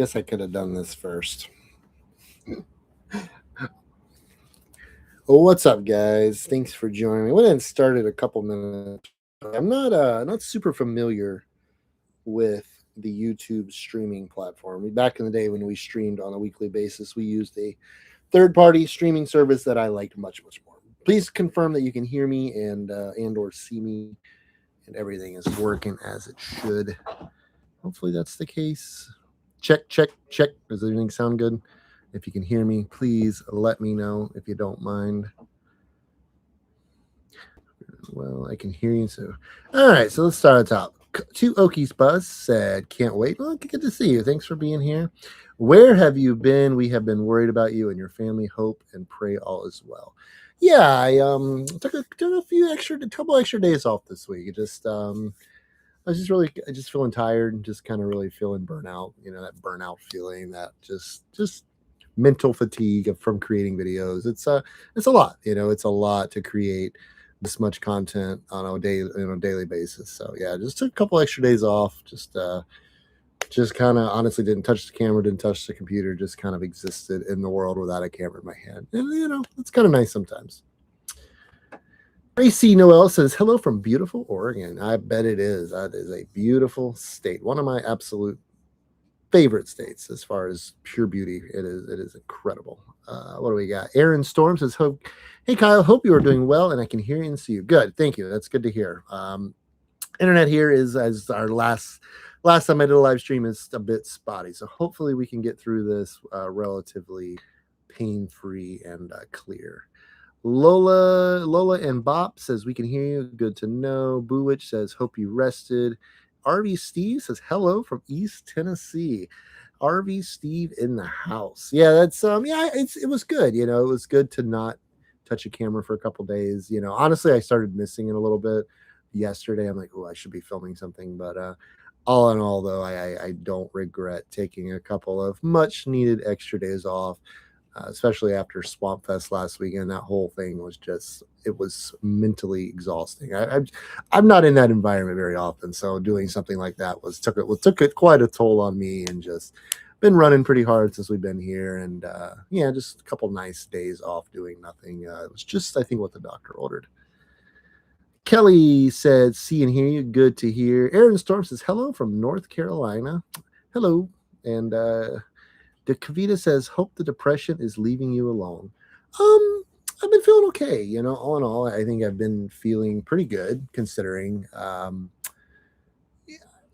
Guess I could have done this first. Well, what's up, guys? Thanks for joining me. We didn't start it a couple minutes. I'm not super familiar with the YouTube streaming platform. Back in the day when we streamed on a weekly basis, we used a third-party streaming service that I liked much more. Please confirm that you can hear me and or see me, and everything is working as it should. Hopefully that's the case. Check, check, check. Does everything sound good? If you can hear me, please let me know if you don't mind. Well, I can hear you. So, all right. So let's start at the top. Two Okies Buzz said, "Can't wait." Well, good to see you. Thanks for being here. Where have you been? We have been worried about you and your family. Hope and pray all is well. Yeah, I took a couple extra days off this week. I just feeling tired and just kind of really feeling burnout. You know, that burnout feeling, that just mental fatigue from creating videos. It's a lot. You know, it's a lot to create this much content on a daily basis. So yeah, just took a couple extra days off. Just kind of honestly didn't touch the camera, didn't touch the computer. Just kind of existed in the world without a camera in my hand. And you know, it's kind of nice sometimes. Tracy Noel says, "Hello from beautiful Oregon." I bet it is. That is a beautiful state. One of my absolute favorite states as far as pure beauty. It is incredible. What do we got? Aaron Storm says, "Hey Kyle, hope you are doing well and I can hear and see you." Good, thank you. That's good to hear. Internet here is, as our last time I did a live stream, is a bit spotty, so hopefully we can get through this relatively pain-free and clear. Lola and Bop says, "We can hear you. Good to know." Buwich says, "Hope you rested." RV Steve says, "Hello from East Tennessee." RV Steve in the house. Yeah, that's it was good. You know, it was good to not touch a camera for a couple days. You know, honestly, I started missing it a little bit yesterday. I'm like, oh, I should be filming something. But all in all, though, I don't regret taking a couple of much needed extra days off. Especially after Swamp Fest last weekend, that whole thing was it was mentally exhausting. I'm not in that environment very often, so doing something like that took it quite a toll on me, and just been running pretty hard since we've been here, and yeah, just a couple nice days off doing nothing. It was just, I think, what the doctor ordered. Kelly said, "See and hear you. Good to hear." Aaron Storm says, "Hello from North Carolina." Hello, and the Kavita says, "Hope the depression is leaving you alone." I've been feeling okay. You know, all in all, I think I've been feeling pretty good considering.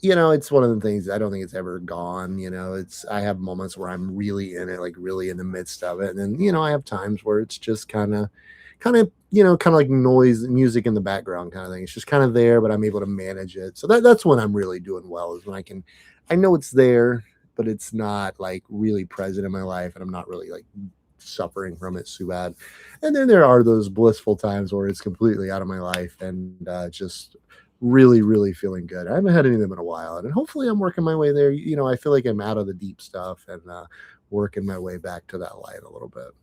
You know, it's one of the things, I don't think it's ever gone. You know, I have moments where I'm really in it, like really in the midst of it, and then you know, I have times where it's just kind of like noise, music in the background kind of thing. It's just kind of there, but I'm able to manage it. So that's when I'm really doing well, is when I know it's there, but it's not like really present in my life, and I'm not really like suffering from it too bad. And then there are those blissful times where it's completely out of my life, and just really feeling good. I haven't had any of them in a while, and hopefully I'm working my way there. You know, I feel like I'm out of the deep stuff, and working my way back to that light a little bit.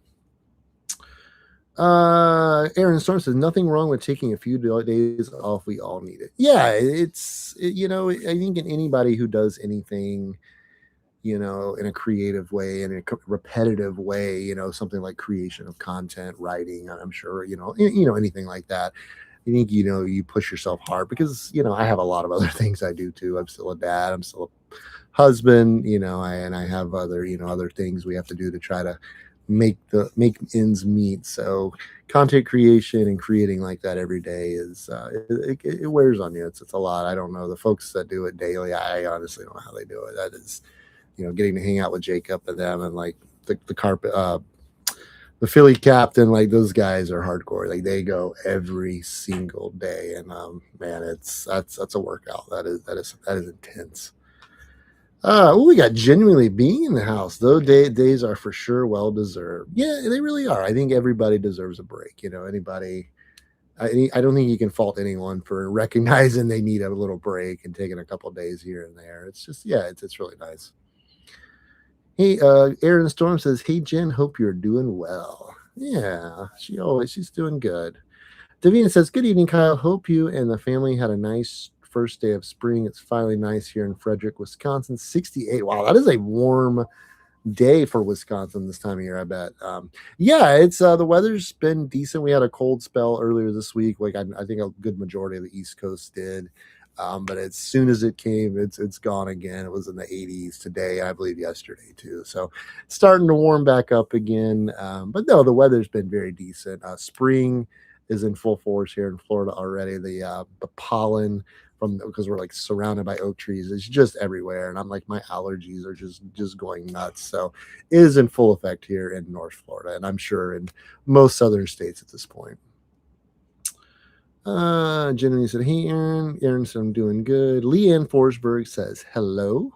Aaron Storm says, "Nothing wrong with taking a few days off. We all need it." Yeah, you know, I think in anybody who does anything, you know, in a creative way, in a repetitive way, you know, something like creation of content, writing, I'm sure, you know, anything like that. I think, you know, you push yourself hard because, you know, I have a lot of other things I do too. I'm still a dad. I'm still a husband, you know, and I have other things we have to do to try to make ends meet. So content creation and creating like that every day is it wears on you. It's a lot. I don't know the folks that do it daily. I honestly don't know how they do it. That is, you know, getting to hang out with Jacob and them, and like the carpet, the Philly captain, like those guys are hardcore. Like they go every single day, and man, that's a workout. That is intense. We got Genuinely Being in the house. Those days are for sure well deserved. Yeah, they really are. I think everybody deserves a break. You know, anybody. I don't think you can fault anyone for recognizing they need a little break and taking a couple days here and there. It's just, yeah, it's really nice. Hey, Aaron Storm says, "Hey Jen, hope you're doing well." Yeah, she's doing good. Davina says, "Good evening, Kyle. Hope you and the family had a nice first day of spring. It's finally nice here in Frederick, Wisconsin. 68. Wow, that is a warm day for Wisconsin this time of year, I bet. Yeah, it's the weather's been decent. We had a cold spell earlier this week, like I think a good majority of the East Coast did. But as soon as it came, it's gone again. It was in the 80s today, I believe yesterday too. So starting to warm back up again. But no, the weather's been very decent. Spring is in full force here in Florida already. The pollen from because we're like surrounded by oak trees. It's just everywhere, and I'm like my allergies are just going nuts. So it is in full effect here in North Florida, and I'm sure in most southern states at this point. Jenny said, "Hey, Aaron." Aaron said, "I'm doing good." Leanne Forsberg says, "Hello."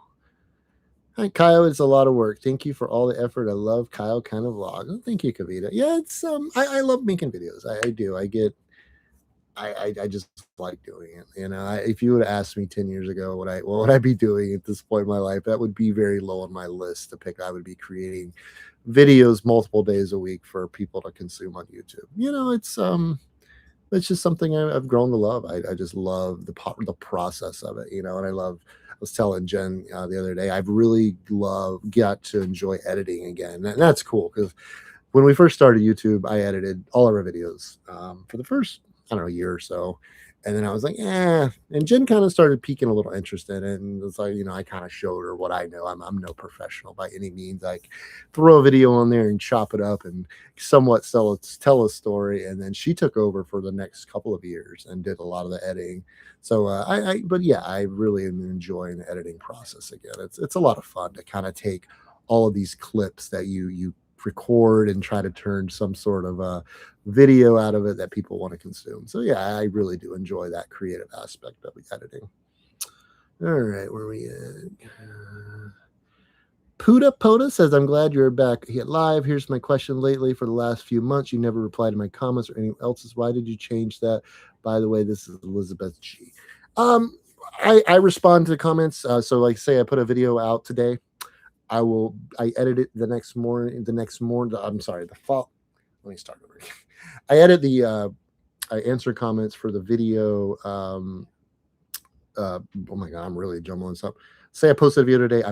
Hi, Kyle. It's a lot of work. Thank you for all the effort. I love Kyle kind of vlog. Oh, thank you, Kavita. Yeah, it's I love making videos. I do. I just like doing it. You know, if you would have asked me 10 years ago what would I be doing at this point in my life, that would be very low on my list to pick. I would be creating videos multiple days a week for people to consume on YouTube. You know, it's just something I've grown to love. I just love the process of it, you know, and I was telling Jen the other day, I've really got to enjoy editing again. And that's cool because when we first started YouTube, I edited all of our videos for the first, I don't know, year or so. And then I was like, yeah. And Jen kind of started piquing a little interest in it. And it's like, you know, I kind of showed her what I know. I'm no professional by any means. Like throw a video on there and chop it up and somewhat tell a story. And then she took over for the next couple of years and did a lot of the editing. So but yeah, I really am enjoying the editing process again. It's a lot of fun to kind of take all of these clips that you record and try to turn some sort of a video out of it that people want to consume. So yeah, I really do enjoy that creative aspect of editing. All right, where are we at? Puda Poda says, "I'm glad you're back here live. Here's my question. Lately, for the last few months, you never replied to my comments or anyone else's. Why did you change that? By the way, this is Elizabeth G." I respond to comments. So like say I put a video out today. I edit it the next morning. I'm sorry, the fall. Let me start over. I edit I answer comments for the video. Oh my god, I'm really jumbling this up. Say I posted a video today, I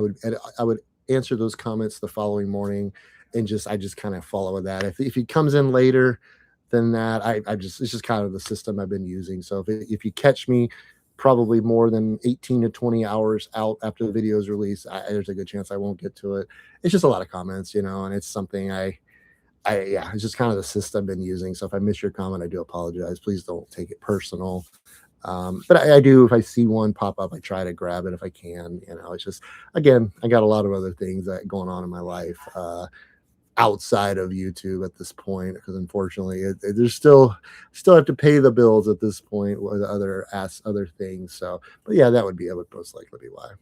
would answer those comments the following morning, and I just kind of follow that. If he comes in later than that, it's just kind of the system I've been using. So if you catch me probably more than 18 to 20 hours out after the video is released, there's a good chance I won't get to it. It's just a lot of comments, you know, and it's something yeah, it's just kind of the system I've been using. So if I miss your comment, I do apologize. Please don't take it personal. But I do, if I see one pop up, I try to grab it if I can. You know, it's just, again, I got a lot of other things going on in my life outside of YouTube at this point, because unfortunately, there's still have to pay the bills at this point with other things. So, but yeah, that would most likely be why.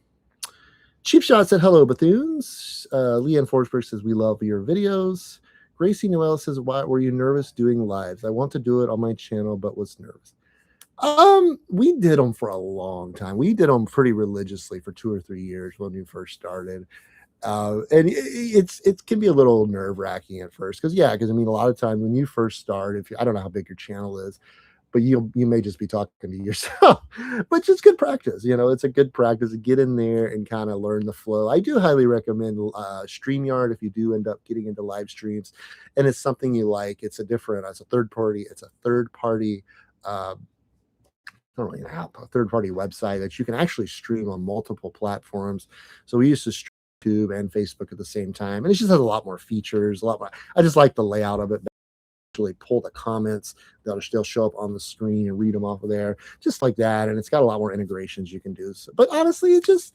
Cheap Shot said, "Hello, Bethunes." Leanne Forsberg says, "We love your videos." Gracie Noel says, "Why were you nervous doing lives? I want to do it on my channel, but was nervous." We did them for a long time. We did them pretty religiously for 2 or 3 years when we first started. And it can be a little nerve wracking at first because I mean, a lot of times when you first start, I don't know how big your channel is, but you may just be talking to yourself, but it's good practice. You know, it's a good practice to get in there and kind of learn the flow. I do highly recommend StreamYard if you do end up getting into live streams, and it's something you like. It's a third party. Not really an app, a third-party website that you can actually stream on multiple platforms. So we used to stream YouTube and Facebook at the same time, and it just has a lot more features, a lot more. I just like the layout of it. Actually pull the comments that'll still show up on the screen and read them off of there, just like that. And it's got a lot more integrations you can do. So, but honestly, you just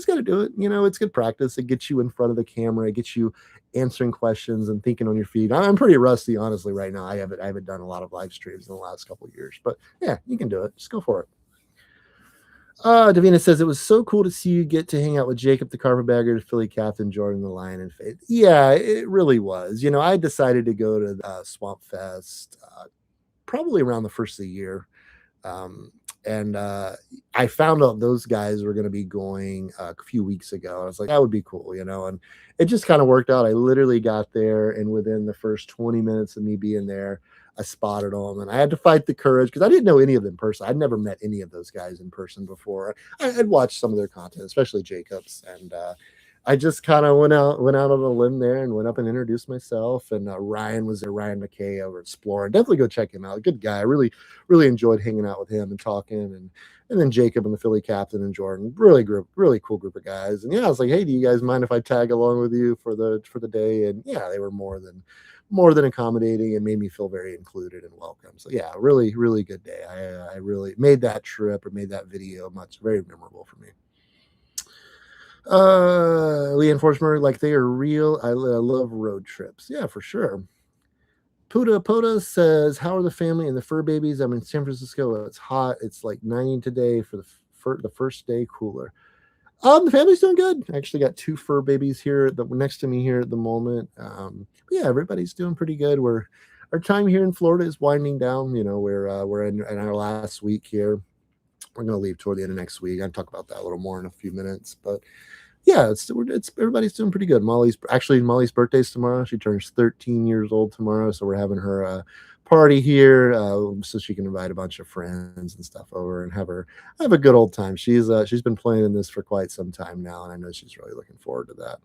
got to do it. You know, it's good practice. It gets you in front of the camera. It gets you answering questions and thinking on your feet. I'm pretty rusty, honestly, right now. I haven't done a lot of live streams in the last couple of years, but yeah, you can do it. Just go for it. Davina says, "It was so cool to see you get to hang out with Jacob the Carpetbagger, Philly Captain, Jordan the Lion, and Faith." Yeah, it really was. You know, I decided to go to Swamp Fest probably around the first of the year. And I found out those guys were going to be going a few weeks ago. I was like, that would be cool, you know, and it just kind of worked out. I literally got there, and within the first 20 minutes of me being there, I spotted them, and I had to fight the courage because I didn't know any of them in person. I'd never met any of those guys in person before. I'd watched some of their content, especially Jacobs, and I just kind of went out on a limb there and went up and introduced myself. And Ryan was there, Ryan McKay over at Explorer. Definitely go check him out. Good guy. I really enjoyed hanging out with him and talking. And then Jacob and the Philly captain and Jordan, really cool group of guys. And yeah, I was like, hey, do you guys mind if I tag along with you for the day? And yeah, they were more than accommodating and made me feel very included and welcome. So yeah, really good day. I really made that trip or made that video very memorable for me. Leanne Forsberg, like they are real. I love road trips. Yeah, for sure. Puda says, how are the family and the fur babies? I'm in San Francisco. It's hot. It's like 90 today for the first day cooler. The family's doing good. I actually got 2 fur babies here next to me here at the moment. Yeah, everybody's doing pretty good. Our time here in Florida is winding down. You know, we're in our last week here. We're going to leave toward the end of next week. I'll talk about that a little more in a few minutes, but yeah, it's everybody's doing pretty good. Molly's birthday's tomorrow. She turns 13 years old tomorrow, so we're having her party here so she can invite a bunch of friends and stuff over and have a good old time. She's been playing in this for quite some time now, and I know she's really looking forward to that.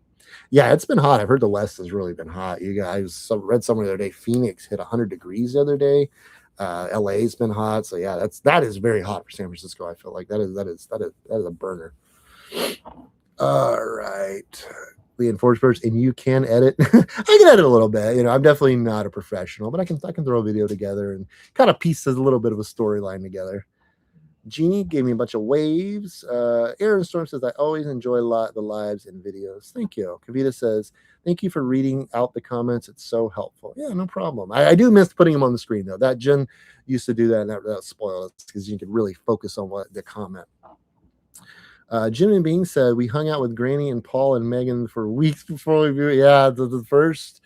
Yeah, it's been hot. I've heard the West has really been hot. You guys read somewhere the other day. Phoenix hit 100 degrees the other day. LA's been hot, so yeah, that is very hot for San Francisco. I feel like that is a burner. All right, Leanne Forsberg, and you can edit. I can edit a little bit. You know, I'm definitely not a professional, but I can throw a video together and kind of piece a little bit of a storyline together. Jeannie gave me a bunch of waves. Aaron Storm says, I always enjoy the lives and videos. Thank you. Kavita says, thank you for reading out the comments. It's so helpful. Yeah, no problem. I do miss putting them on the screen, though. That Jen used to do that, and that spoiled us because you could really focus on what the comment. Jim and Bean said, we hung out with Granny and Paul and Megan for weeks before we viewed. Yeah, the first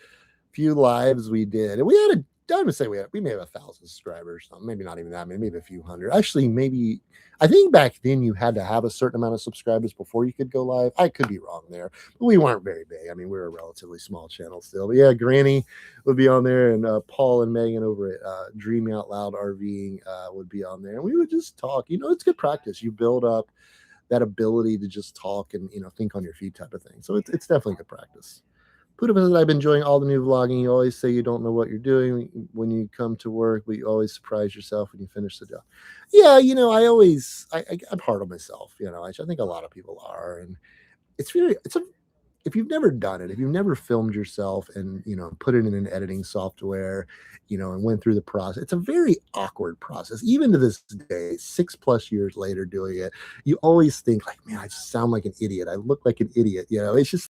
few lives we did. And we had I would say we may have 1,000 subscribers. Maybe not even that many, maybe a few hundred. Actually, I think back then you had to have a certain amount of subscribers before you could go live. I could be wrong there, but we weren't very big. I mean, we were a relatively small channel still. But yeah, Granny would be on there, and Paul and Megan over at Dreaming Out Loud RVing would be on there. And we would just talk. You know, it's good practice. You build up that ability to just talk and, you know, think on your feet type of thing. So it's definitely good practice. Puda says, I've been enjoying all the new vlogging. You always say you don't know what you're doing when you come to work, but you always surprise yourself when you finish the job. Yeah, you know, I'm hard on myself, you know, I think a lot of people are. And if you've never done it, if you've never filmed yourself and, you know, put it in an editing software, you know, and went through the process, it's a very awkward process. Even to this day, 6+ years later doing it, you always think like, man, I just sound like an idiot. I look like an idiot. You know, it's just,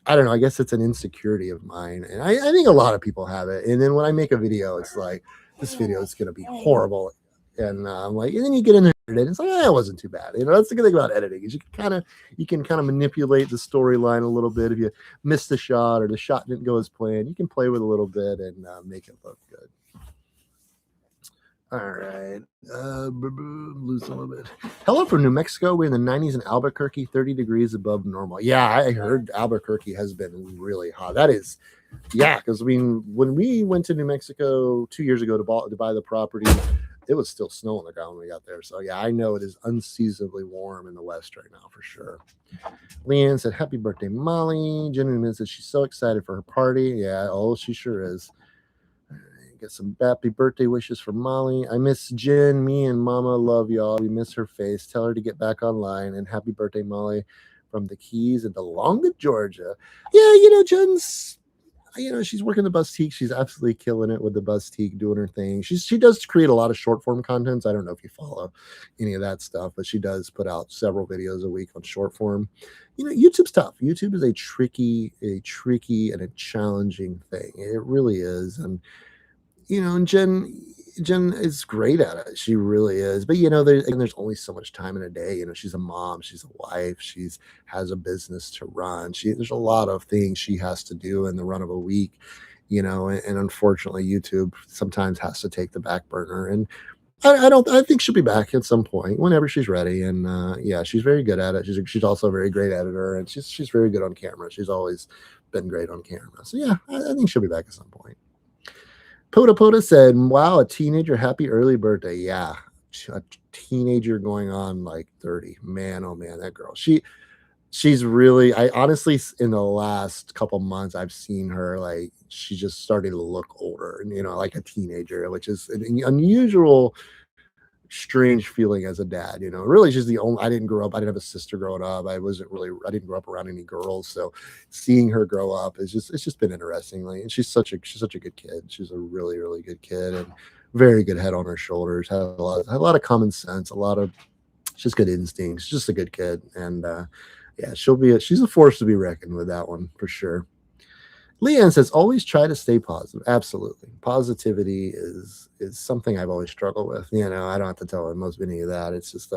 I don't know. I guess it's an insecurity of mine. And I think a lot of people have it. And then when I make a video, it's like, this video is going to be horrible. And I'm like, and then you get in there and it's like, it wasn't too bad. You know, that's the good thing about editing is you can kind of manipulate the storyline a little bit. If you miss the shot or the shot didn't go as planned, you can play with a little bit and make it look good. All right. Lose a little bit. Hello from New Mexico. We're in the 90s in Albuquerque, 30 degrees above normal. Yeah, I heard Albuquerque has been really hot. That is, yeah, because I mean, when we went to New Mexico 2 years ago to buy the property, it was still snow on the ground when we got there. So yeah, I know it is unseasonably warm in the West right now for sure. Leanne said, happy birthday, Molly. Jenny said she's so excited for her party. Yeah, oh, she sure is. Get some happy birthday wishes for Molly. I miss Jen. Me and Mama love y'all. We miss her face. Tell her to get back online. And happy birthday, Molly, from the Keys in DeLonga, Georgia. Yeah, you know, Jen's, you know, she's working the Bustique. She's absolutely killing it with the Bustique, doing her thing. She does create a lot of short form contents. I don't know if you follow any of that stuff, but she does put out several videos a week on short form. You know, YouTube's tough. YouTube is a tricky and a challenging thing. It really is. And you know, and Jen is great at it. She really is. But you know, there's only so much time in a day. You know, she's a mom, she's a wife, has a business to run. There's a lot of things she has to do in the run of a week. You know, and unfortunately, YouTube sometimes has to take the back burner. And I think she'll be back at some point whenever she's ready. And yeah, she's very good at it. She's also a very great editor, and she's very good on camera. She's always been great on camera. So yeah, I think she'll be back at some point. Poda Poda said, "Wow, a teenager, happy early birthday." Yeah, a teenager going on like 30. Man, oh man, that girl. She's really I honestly in the last couple months I've seen her like she's just starting to look older and like a teenager, which is an unusual strange feeling as a dad. Really she's the only I didn't grow up, I didn't have a sister growing up. I didn't grow up around any girls. So seeing her grow up is just it's just been interesting. Like and she's such a good kid. She's a really, really good kid and very good head on her shoulders, had a lot of common sense, a lot of just good instincts, just a good kid. And yeah, she's a force to be reckoned with that one for sure. Leanne says, always try to stay positive. Absolutely. Positivity is something I've always struggled with. I don't have to tell most many of that. It's just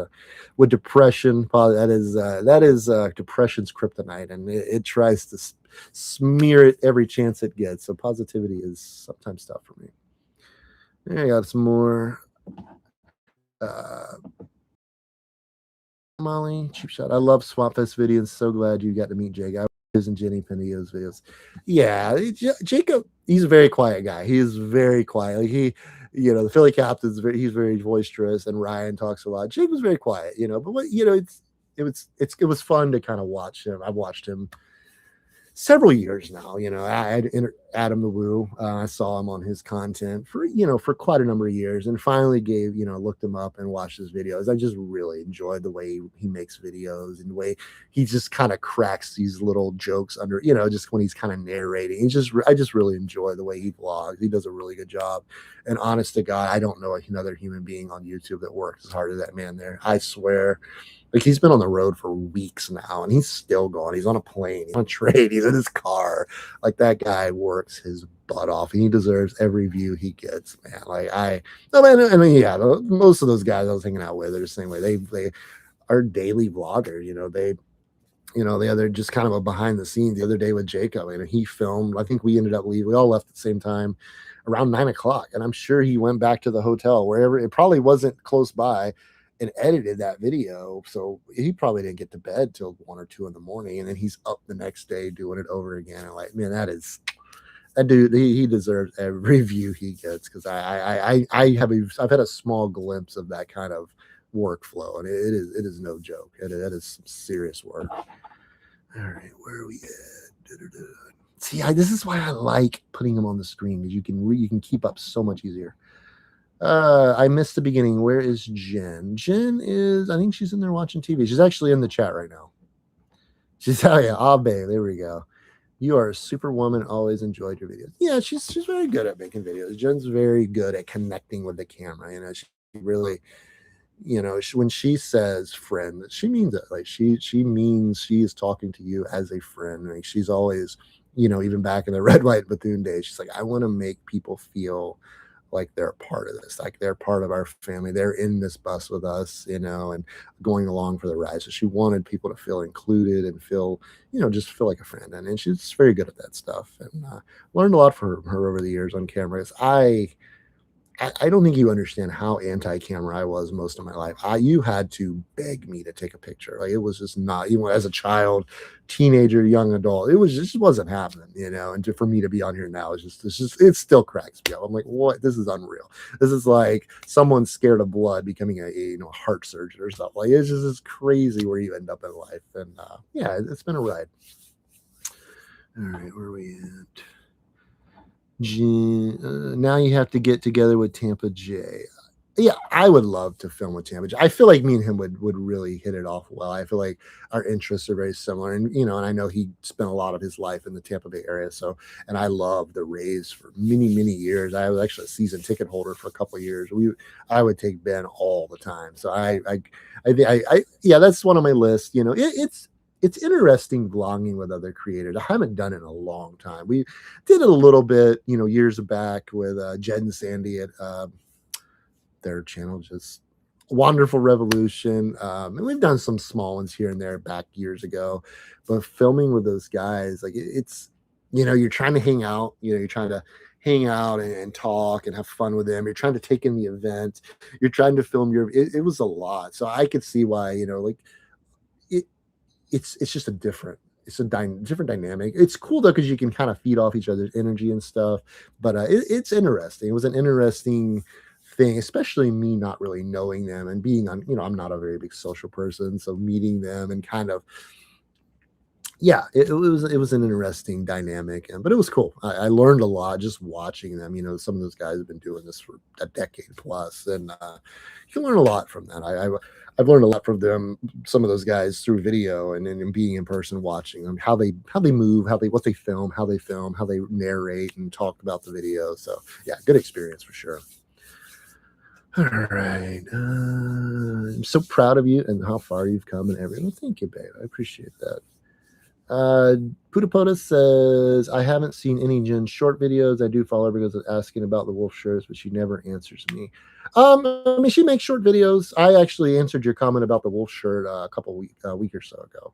with depression, that is depression's kryptonite, and it tries to smear it every chance it gets. So positivity is sometimes tough for me. I got some more. Uh, Molly, cheap shot. I love Swap Fest videos. So glad you got to meet Jake. I his and Jenny Penio's videos. Yeah, Jacob. He's a very quiet guy. He is very quiet. Like the Philly captain's he's very boisterous, and Ryan talks a lot. Jake was very quiet. But it was fun to kind of watch him. I've watched him several years now. Adam the Woo. I saw him on his content for quite a number of years, and finally looked him up and watched his videos. I just really enjoyed the way he makes videos and the way he just kind of cracks these little jokes under just when he's kind of narrating. I just really enjoy the way he vlogs. He does a really good job. And honest to God, I don't know another human being on YouTube that works as hard as that man there. I swear. Like he's been on the road for weeks now, and he's still going. He's on a plane, he's on a train, he's in his car. Like that guy works his butt off, and he deserves every view he gets, man. No man, I mean, yeah, most of those guys I was hanging out with are the same way. They are daily vloggers. The other just kind of a behind the scenes the other day with Jacob, and he filmed. I think we ended up leaving. We all left at the same time around 9 o'clock, and I'm sure he went back to the hotel wherever it probably wasn't close by and edited that video. So he probably didn't get to bed till 1 or 2 in the morning, and then he's up the next day doing it over again. And like, man, that dude. He deserves every view he gets because I've had a small glimpse of that kind of workflow, and it is no joke. That is some serious work. All right, where are we at? Da-da-da. See, this is why I like putting them on the screen because you can keep up so much easier. I missed the beginning. Where is Jen? I think she's in there watching TV. She's actually in the chat right now. Oh yeah, Abe. There we go. You are a superwoman. Always enjoyed your videos. Yeah, she's very good at making videos. Jen's very good at connecting with the camera. She really, when she says friend, she means it. Like she means she is talking to you as a friend. Like she's always, even back in the Red, White, Bethune days, she's like, I want to make people feel like they're a part of this, like they're part of our family. They're in this bus with us, and going along for the ride. So she wanted people to feel included and feel, just feel like a friend. And she's very good at that stuff. And learned a lot from her over the years on cameras. I don't think you understand how anti-camera I was most of my life. You had to beg me to take a picture. Like it was just not, even as a child, teenager, young adult, it just wasn't happening, And for me to be on here now is it still cracks me up. I'm like, what? This is unreal. This is like someone scared of blood becoming a heart surgeon or something. Like it's just crazy where you end up in life. And yeah, it's been a ride. All right, where are we at? Now you have to get together with Tampa J. Yeah, I would love to film with Tampa J. I feel like me and him would really hit it off well. I feel like our interests are very similar, and and I know he spent a lot of his life in the Tampa Bay area. So, and I loved the Rays for many years. I was actually a season ticket holder for a couple of years. I would take Ben all the time. So yeah, that's one on my list. It's interesting vlogging with other creators. I haven't done it in a long time. We did it a little bit, years back with Jed and Sandy at their channel, just Wonderful Revolution. And we've done some small ones here and there back years ago. But filming with those guys, like it's, you're trying to hang out, you're trying to hang out and talk and have fun with them. You're trying to take in the event. You're trying to film it was a lot. So I could see why, like, it's just it's a different dynamic. It's cool though because you can kind of feed off each other's energy and stuff. But it's interesting. It was an interesting thing, especially me not really knowing them and being on. I'm not a very big social person, so meeting them and kind of yeah, it was an interesting dynamic, but it was cool. I learned a lot just watching them. Some of those guys have been doing this for a decade plus, and you can learn a lot from that. I've learned a lot from them. Some of those guys through video and then being in person, watching them, how they move, what they film, how they narrate and talk about the video. So yeah, good experience for sure. All right. I'm so proud of you and how far you've come and everything. Well, thank you, babe. I appreciate that. Pudapoda says, I haven't seen any Jen short videos. I do follow her because of asking about the wolf shirts, but she never answers me. I mean, she makes short videos. I actually answered your comment about the wolf shirt a week or so ago.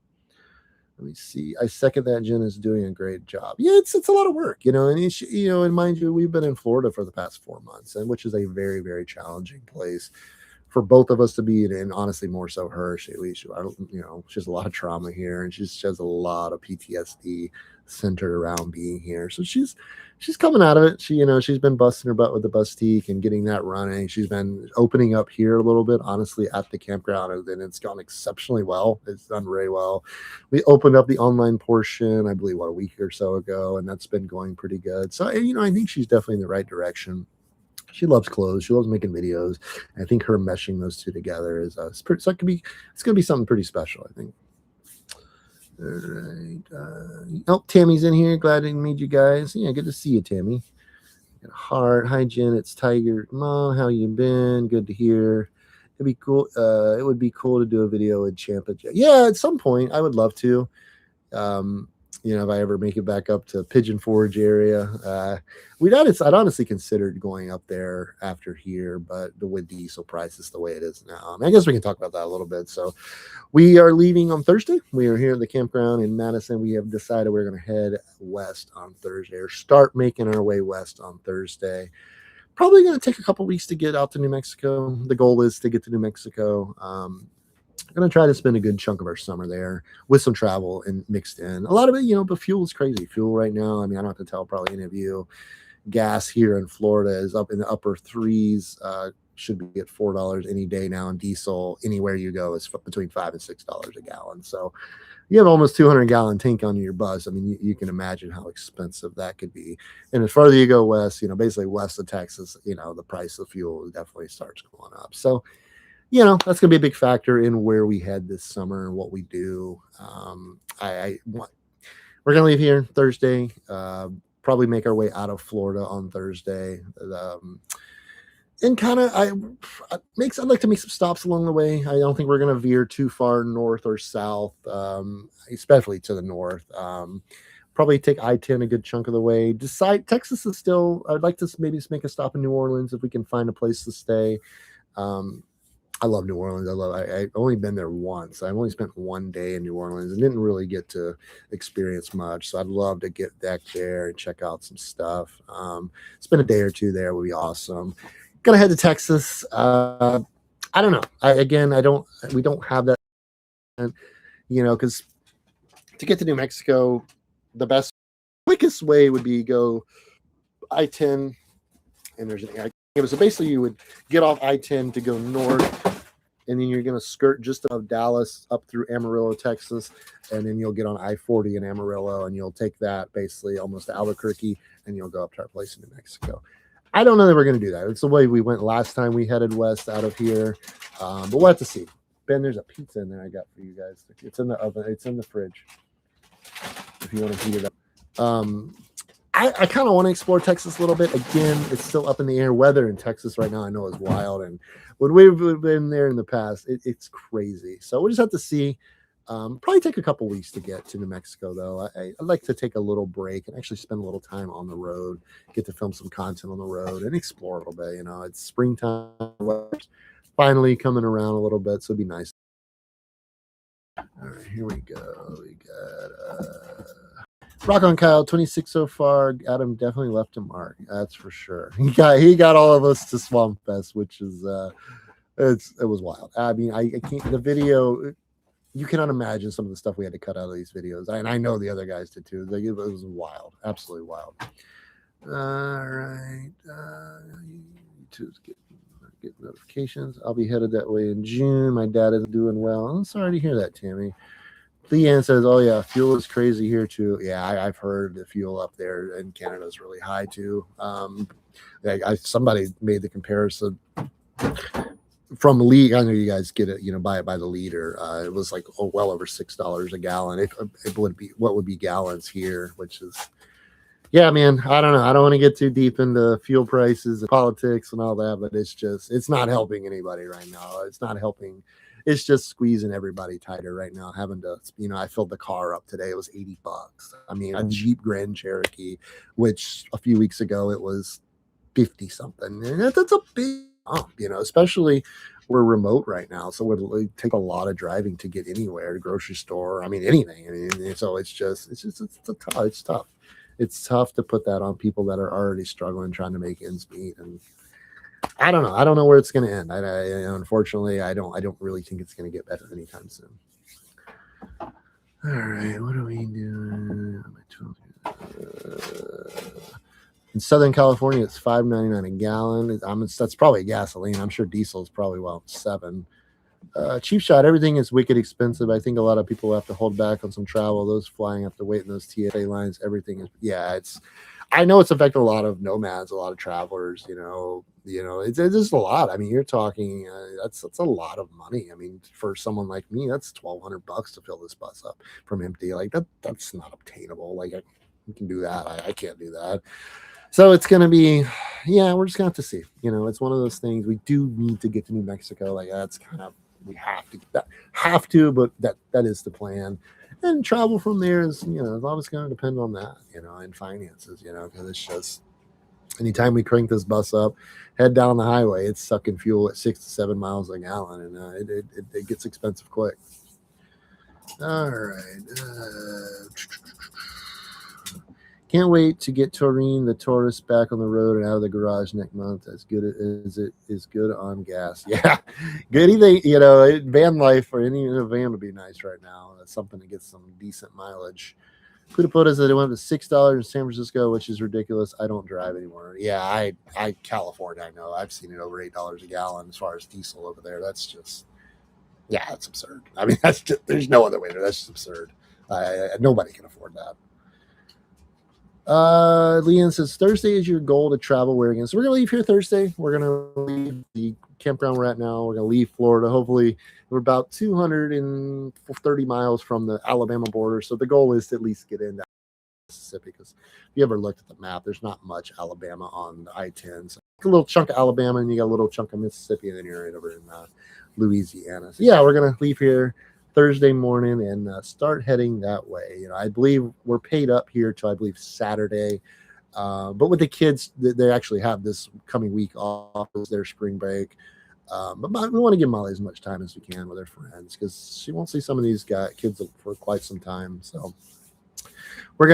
Let me see. I second that. Jen is doing a great job. Yeah, it's a lot of work, and mind you, we've been in Florida for the past 4 months, and which is a very, very challenging place for both of us to be in, and honestly more so her. She has a lot of trauma here, and she has a lot of PTSD centered around being here. So she's coming out of it. She's been busting her butt with the Bustique and getting that running. She's been opening up here a little bit, honestly, at the campground, and it's gone exceptionally well. It's done very well. We opened up the online portion, I believe, a week or so ago, and that's been going pretty good. So I think she's definitely in the right direction. She loves clothes. She loves making videos. I think her meshing those two together is it's going to be something pretty special, I think. All right. Tammy's in here. Glad to meet you guys. Yeah, good to see you, Tammy. Heart. Hi, Jen. It's Tiger. Mom, how you been? Good to hear. It'd be cool. It would be cool to do a video with Champa. Yeah, at some point, I would love to. If I ever make it back up to Pigeon Forge area, I'd honestly considered going up there after here, but with diesel prices the way it is now, I guess we can talk about that a little bit. So we are leaving on Thursday. We are here at the campground in Madison. We have decided we're going to head west on Thursday, or start making our way west on Thursday. Probably going to take a couple weeks to get out to New Mexico. The goal is to get to New Mexico. Going to try to spend a good chunk of our summer there with some travel and mixed in. A lot of it, but fuel is crazy. Fuel right now, I mean, I don't have to tell probably any of you, gas here in Florida is up in the upper threes, should be at $4 any day now, and diesel anywhere you go is between $5 and $6 a gallon. So you have almost 200-gallon tank on your bus. I mean, you can imagine how expensive that could be. And as farther you go west, basically west of Texas, the price of fuel definitely starts going up. So that's going to be a big factor in where we head this summer and what we do. We're going to leave here Thursday, probably make our way out of Florida on Thursday. And kind of, I'd like to make some stops along the way. I don't think we're going to veer too far north or south, especially to the north. Probably take I-10 a good chunk of the way. Texas is still, I'd like to maybe just make a stop in New Orleans if we can find a place to stay. I love New Orleans. I've only been there once. I've only spent 1 day in New Orleans and didn't really get to experience much. So I'd love to get back there and check out some stuff. Spend a day or two there would be awesome. Gonna head to Texas. I don't know. We don't have that, because to get to New Mexico, the quickest way would be go I-10, and there's an so basically you would get off I-10 to go north, and then you're going to skirt just above Dallas up through Amarillo, Texas, and then you'll get on I-40 in Amarillo, and you'll take that basically almost to Albuquerque, and you'll go up to our place in New Mexico. I don't know that we're going to do that. It's the way we went last time we headed west out of here, but we'll have to see. Ben, there's a pizza in there I got for you guys. It's in the oven. It's in the fridge if you want to heat it up. I kind of want to explore Texas a little bit. Again, it's still up in the air. Weather in Texas right now, I know, is wild. And when we've been there in the past, it's crazy. So we'll just have to see. Probably take a couple weeks to get to New Mexico, though. I'd like to take a little break and actually spend a little time on the road, get to film some content on the road and explore a little bit. It's springtime, finally coming around a little bit, so it'd be nice. All right, here we go. We got Rock on Kyle, 26 so far. Adam definitely left a mark. That's for sure. He got all of us to Swamp Fest, which is it was wild. I mean, I can't. The video you cannot imagine some of the stuff we had to cut out of these videos. And I know the other guys did too. Like, it was wild, absolutely wild. All right. YouTube's get notifications. I'll be headed that way in June. My dad is doing well. I'm sorry to hear that, Tammy. Leanne says, "Oh yeah, fuel is crazy here too." Yeah, I've heard the fuel up there in Canada is really high too. Somebody made the comparison from league. I know you guys get it, buy it by the liter. It was like well over $6 a gallon. It would be what would be gallons here, which is, yeah, man. I don't know. I don't want to get too deep into fuel prices and politics and all that, but it's not helping anybody right now. It's not helping. It's just squeezing everybody tighter right now. Having to, I filled the car up today. It was $80. I mean, a Jeep Grand Cherokee, which a few weeks ago it was 50 something. And that's a big bump, especially we're remote right now. So it would take a lot of driving to get anywhere, to grocery store. I mean, anything. I mean, so it's tough. It's tough to put that on people that are already struggling, trying to make ends meet. And I don't know. I don't know where it's going to end. Unfortunately, I don't really think it's going to get better anytime soon. All right, what are we doing? In Southern California, it's $5.99 a gallon. That's probably gasoline. I'm sure diesel is probably $7. Cheap shot. Everything is wicked expensive. I think a lot of people have to hold back on some travel. Those flying have to wait in those TSA lines. Everything is, I know it's affected a lot of nomads, a lot of travelers. It's just a lot. I mean, you're talking that's a lot of money. I mean, for someone like me, that's $1,200 to fill this bus up from empty. Like that's not obtainable. Like you can do that. I can't do that. So it's going to be, we're just going to have to see. It's one of those things. We do need to get to New Mexico. Like that's kind of, we have to, but that is the plan. And travel from there is, it's always going to depend on that, and finances, because it's just, anytime we crank this bus up, head down the highway, it's sucking fuel at 6 to 7 miles a gallon, and it gets expensive quick. All right. Can't wait to get Taurine the Taurus back on the road and out of the garage next month. As good as it is good on gas. Yeah, good. Anything, van life or any van would be nice right now. That's something that gets some decent mileage. Put said it went to $6 in San Francisco, which is ridiculous. I don't drive anymore. Yeah, I California. I know. I've seen it over $8 a gallon as far as diesel over there. That's just, that's absurd. I mean, there's no other way to. That's just absurd. Nobody can afford that. Leanne says Thursday is your goal to travel where again? So we're gonna leave here Thursday. We're gonna leave the campground we're at now. We're gonna leave Florida. Hopefully, we're about 230 miles from the Alabama border. So the goal is to at least get into Mississippi, because if you ever looked at the map, there's not much Alabama on the I-10. So a little chunk of Alabama, and you got a little chunk of Mississippi, and then you're right over in Louisiana. So we're gonna leave here Thursday morning and start heading that way. I believe we're paid up here till I believe Saturday, but with the kids, they actually have this coming week off as their spring break. But we want to give Molly as much time as we can with her friends, because she won't see some of these kids for quite some time. So we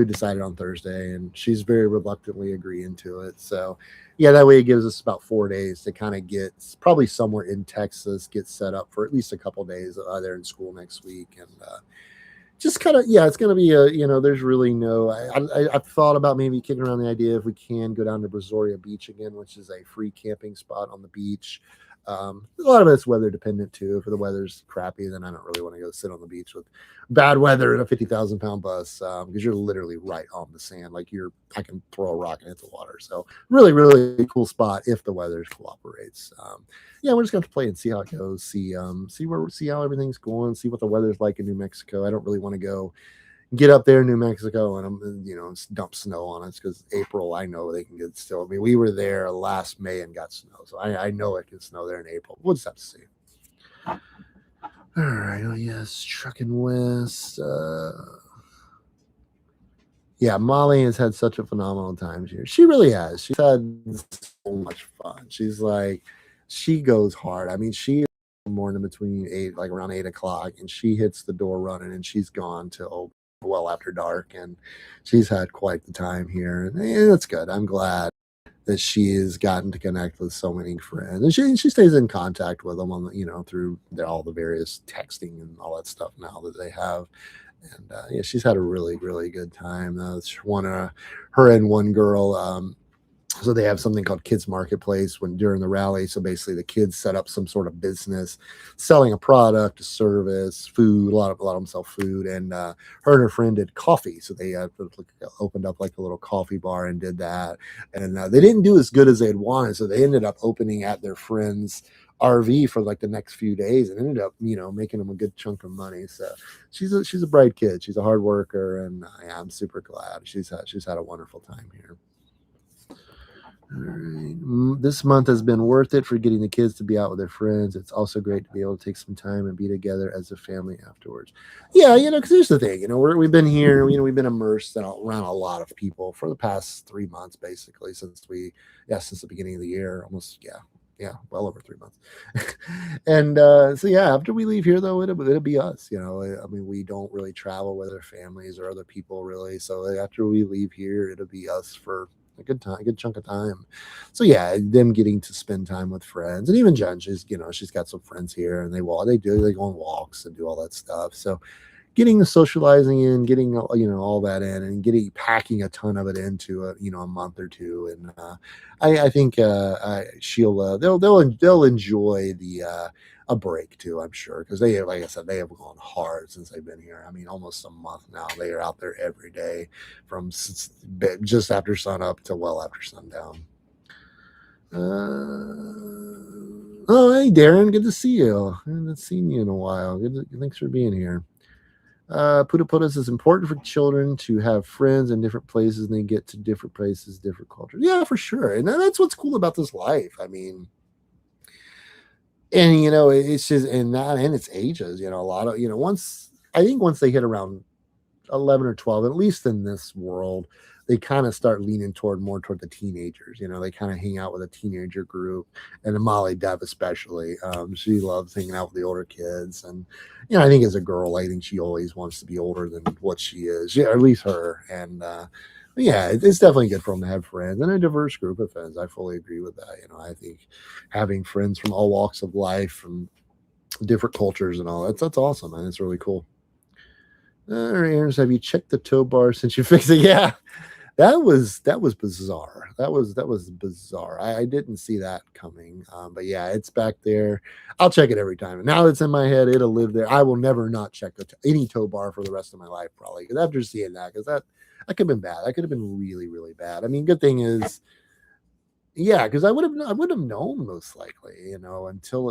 decided on Thursday, and she's very reluctantly agreeing to it. So that way it gives us about 4 days to kind of get probably somewhere in Texas, get set up for at least a couple days. They're in school next week, and just kind of, it's going to be there's really no, I've thought about maybe kicking around the idea if we can go down to Brazoria Beach again, which is a free camping spot on the beach. A lot of it's weather dependent too. If the weather's crappy, then I don't really want to go sit on the beach with bad weather in a 50,000 pound bus, because you're literally right on the sand. Like I can throw a rock and hit the water. So really, really cool spot if the weather cooperates. We're just going to play and see how it goes. See how everything's going. See what the weather's like in New Mexico. I don't really want to go get up there in New Mexico and dump snow on us, because April, I know they can get still. I mean, we were there last May and got snow, so I know it can snow there in April. We'll just have to see. All right. Oh yes, trucking west. Molly has had such a phenomenal time here. She really has. She's had so much fun. She goes hard. I mean, she morning between around 8 o'clock, and she hits the door running, and she's gone till well after dark, and she's had quite the time here, and it's good. I'm glad that she has gotten to connect with so many friends, and she stays in contact with them on the, through all the various texting and all that stuff now that they have. And yeah, she's had a really really good time. Her and one girl. So they have something called Kids Marketplace when during the rally. So basically, the kids set up some sort of business, selling a product, a service, food. A lot of them sell food, and her and her friend did coffee. So they opened up like a little coffee bar and did that. And they didn't do as good as they had wanted, so they ended up opening at their friend's RV for like the next few days, and ended up making them a good chunk of money. So she's a bright kid. She's a hard worker, and yeah, I'm super glad she's had a wonderful time here. All right. This month has been worth it for getting the kids to be out with their friends. It's also great to be able to take some time and be together as a family afterwards. Yeah, because here's the thing. We've been here. We've been immersed around a lot of people for the past 3 months, basically, since the beginning of the year, almost. Yeah, well over 3 months. And so yeah, after we leave here, though, it'll be us. I mean, we don't really travel with our families or other people really. So after we leave here, it'll be us for a good time, a good chunk of time. So yeah, them getting to spend time with friends, and even Jen, she's got some friends here, and they go on walks and do all that stuff. So getting the socializing in, getting all that in, and getting packing a ton of it into a month or two, and I think she'll they'll enjoy the a break too. I'm sure, because they, like I said, they have gone hard since they've been here. I mean, almost a month now. They are out there every day from just after sun up to well after sundown. Oh, hey Darren, good to see you. I haven't seen you in a while. Thanks for being here. Puttaputas is important for children to have friends in different places, and they get to different places, different cultures. Yeah, for sure. And that's what's cool about this life. I mean, and it's just and its ages. A lot of once they hit around 11 or 12, at least in this world, they kind of start leaning more toward the teenagers. They kind of hang out with a teenager group, and Molly Dev especially. She loves hanging out with the older kids, and I think as a girl, I think she always wants to be older than what she is. Yeah, at least her. And yeah, it's definitely good for them to have friends and a diverse group of friends. I fully agree with that. I think having friends from all walks of life, from different cultures and all that's awesome, man. It's really cool. Aaron's, have you checked the tow bar since you fixed it? Yeah, that was bizarre. That was bizarre. I didn't see that coming. But yeah, it's back there. I'll check it every time. Now it's in my head, it'll live there. I will never not check any tow bar for the rest of my life, probably. Because after seeing that, that could have been bad. That could have been really really bad. I mean, good thing is, yeah, because I would have known most likely, until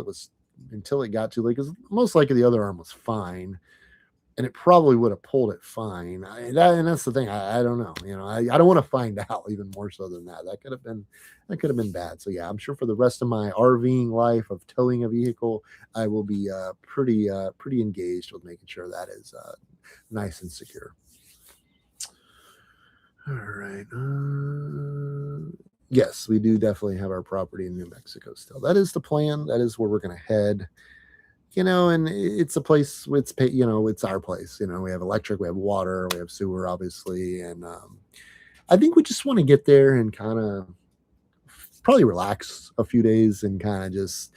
it got too late. Because most likely the other arm was fine, and it probably would have pulled it fine. And that's the thing. I don't know. I don't want to find out even more so than that. That could have been bad. So yeah, I'm sure for the rest of my RVing life of towing a vehicle, I will be pretty engaged with making sure that is nice and secure. All right. Yes, we do definitely have our property in New Mexico still. That is the plan. That is where we're going to head. And it's a place. It's our place. We have electric, we have water, we have sewer, obviously, and I think we just want to get there and kind of probably relax a few days and kind of just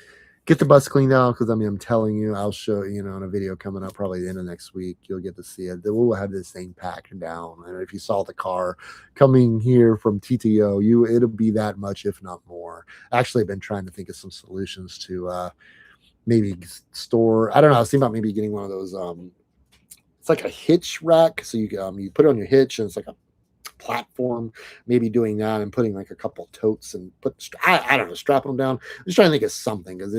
get the bus cleaned out. Because I mean, I'm telling you, I'll show in a video coming up probably the end of next week. You'll get to see it. We'll have this thing packed down, and if you saw the car coming here from TTO, it'll be that much, if not more. Actually, I've been trying to think of some solutions to maybe store. I don't know. I was thinking about maybe getting one of those. It's like a hitch rack, so you put it on your hitch, and it's like a platform. Maybe doing that and putting like a couple totes and I don't know, strapping them down. I'm just trying to think of something, because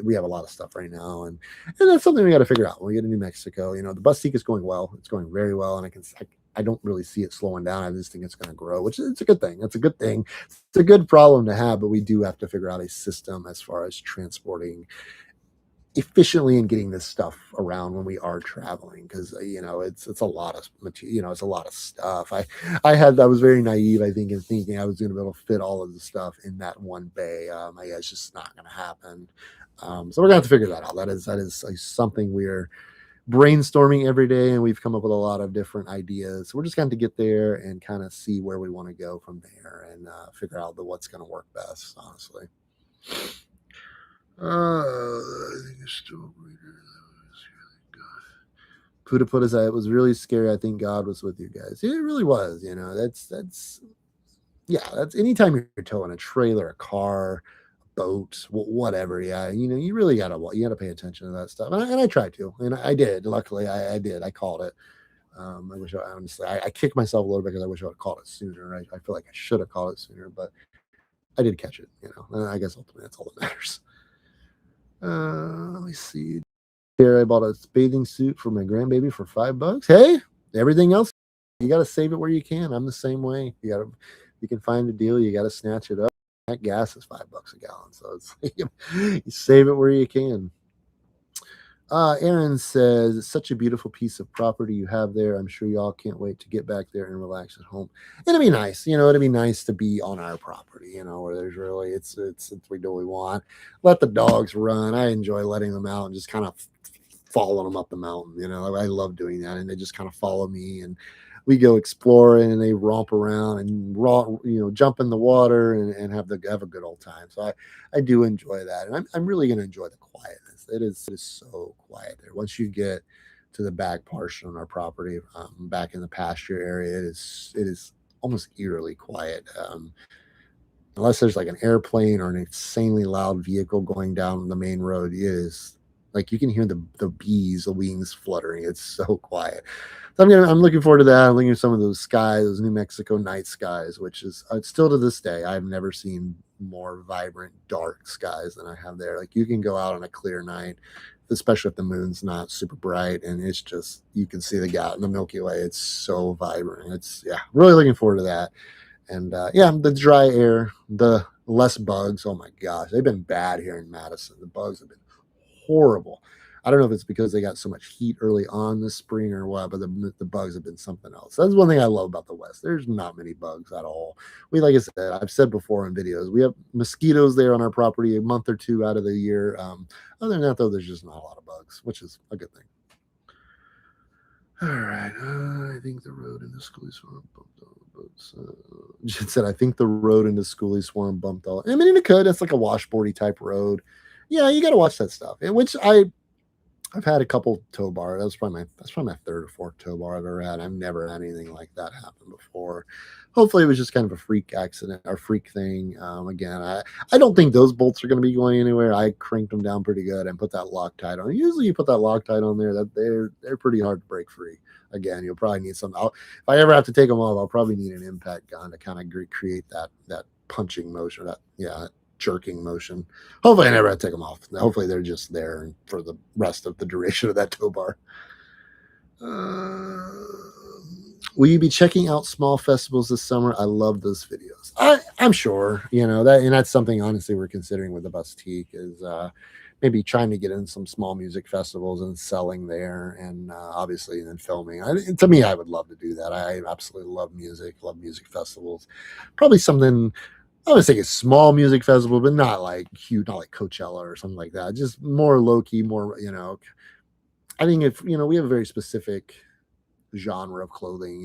we have a lot of stuff right now, and that's something we got to figure out when we get to New Mexico. The bus seek is going well. It's going very well, and I don't really see it slowing down. I just think it's going to grow, which it's a good thing. That's a good thing. It's a good problem to have, but we do have to figure out a system as far as transporting efficiently and getting this stuff around when we are traveling, because it's a lot of material. It's a lot of stuff. I was very naive, I think, in thinking I was going to be able to fit all of the stuff in that one bay. It's just not going to happen. So we're gonna have to figure that out. That is something brainstorming every day, and we've come up with a lot of different ideas. So we're just going to get there and kind of see where we want to go from there, and figure out what's going to work best, honestly. I think it's still Puda put us. It was really scary. I think God was with you guys. It really was. That's yeah. That's anytime you're towing a trailer, a car, boat, whatever. Yeah, you really gotta pay attention to that stuff. And I tried to, and I did. Luckily, I did. I called it. I wish honestly, I kicked myself a little bit because I wish I would have called it sooner. I feel like I should have called it sooner, but I did catch it. I guess ultimately that's all that matters. Let me see. Here, I bought a bathing suit for my grandbaby for $5. Hey, everything else, you got to save it where you can. I'm the same way. You can find a deal, you got to snatch it up. That gas is $5 a gallon, so it's you save it where you can. Aaron says it's such a beautiful piece of property you have there. I'm sure y'all can't wait to get back there and relax at home. It'd be nice, it'd be nice to be on our property, where there's really it's we do what we want. Let the dogs run. I enjoy letting them out and just kind of following them up the mountain. I love doing that, and they just kind of follow me, and we go exploring, and they romp around and jump in the water and have a good old time. So I do enjoy that, and I'm really going to enjoy the quietness. It is so quiet there. Once you get to the back portion on our property, back in the pasture area, it is almost eerily quiet. Unless there's like an airplane or an insanely loud vehicle going down the main road, it is like you can hear the bees, the wings fluttering. It's so quiet. So I'm looking forward to that. I'm looking at some of those skies, those New Mexico night skies, which is still to this day, I've never seen more vibrant dark skies than I have there. Like you can go out on a clear night, especially if the moon's not super bright, and it's just you can see the Milky Way. It's so vibrant. It's really looking forward to that. And the dry air, the less bugs. Oh my gosh, they've been bad here in Madison. The bugs have been horrible. I don't know if it's because they got so much heat early on this spring or what, but the bugs have been something else. That's one thing I love about the West. There's not many bugs at all. Like I said, I've said before in videos, we have mosquitoes there on our property a month or two out of the year. Other than that, though, there's just not a lot of bugs, which is a good thing. All right. I think the road into Schoolie Swarm bumped all the boats. Jen said, I think the road into Schoolie Swarm bumped all. I mean, it could. It's like a washboardy type road. Yeah, you got to watch that stuff. Which I've had a couple tow bar. That's probably my third or fourth tow bar I've ever had. I've never had anything like that happen before. Hopefully, it was just kind of a freak accident or freak thing. Again, I don't think those bolts are going to be going anywhere. I cranked them down pretty good and put that Loctite on. Usually, you put that Loctite on there, that they're pretty hard to break free. Again, you'll probably need some. If I ever have to take them off, I'll probably need an impact gun to kind of create that punching motion. That jerking motion. Hopefully, I never have to take them off. Hopefully, they're just there for the rest of the duration of that tow bar. Will you be checking out small festivals this summer? I love those videos. I'm sure, that's something honestly we're considering with the Bustique is maybe trying to get in some small music festivals and selling there, and obviously then filming. To me, I would love to do that. I absolutely love music festivals. Probably something. I would say a small music festival, but not like huge, not like Coachella or something like that. Just more low key, more. I think if we have a very specific genre of clothing.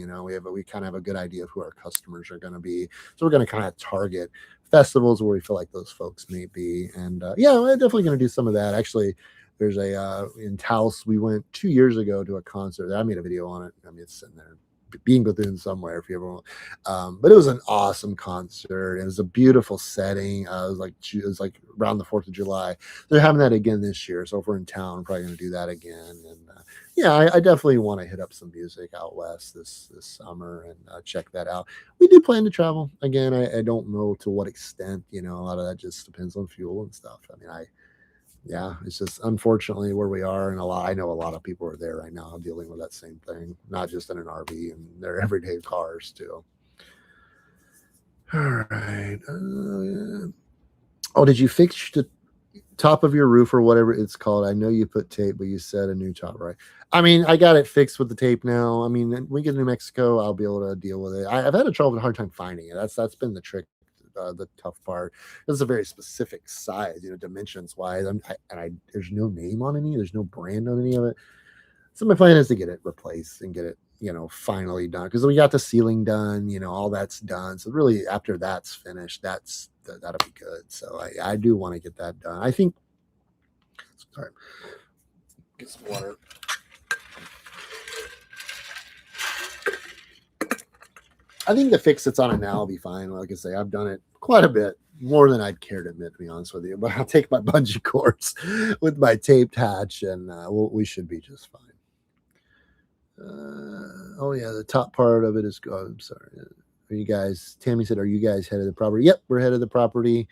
We kind of have a good idea of who our customers are going to be, so we're going to kind of target festivals where we feel like those folks may be. And we're definitely going to do some of that. Actually, there's in Taos. We went 2 years ago to a concert. I made a video on it. I mean, it's sitting there being Bethune somewhere if you ever want. But it was an awesome concert. It was a beautiful setting. It was like around the 4th of July. They're having that again this year. So if we're in town, I'm probably going to do that again. And I definitely want to hit up some music out west this summer and check that out. We do plan to travel again. I don't know to what extent. A lot of that just depends on fuel and stuff. I mean, it's just unfortunately where we are, and I know a lot of people are there right now dealing with that same thing, not just in an RV and their everyday cars too. All right. Did you fix the top of your roof or whatever it's called? I know you put tape, but you said a new top, right? I mean, I got it fixed with the tape now. I mean, when we get to New Mexico, I'll be able to deal with it. I've had a hard time finding it. That's been the trick. The tough part. It's a very specific size, dimensions wise. There's no name on any. There's no brand on any of it. So my plan is to get it replaced and get it, finally done because we got the ceiling done, all that's done. So really, after that's finished, that'll be good. So I do want to get that done. I think. Sorry, get some water. I think the fix that's on it now will be fine. Like I say, I've done it quite a bit, more than I'd care to admit, to be honest with you. But I'll take my bungee cords with my taped hatch, and we should be just fine. Oh yeah, the top part of it is. Oh, I'm sorry. Are you guys? Tammy said, "Are you guys head of the property?" Yep, we're head of the property.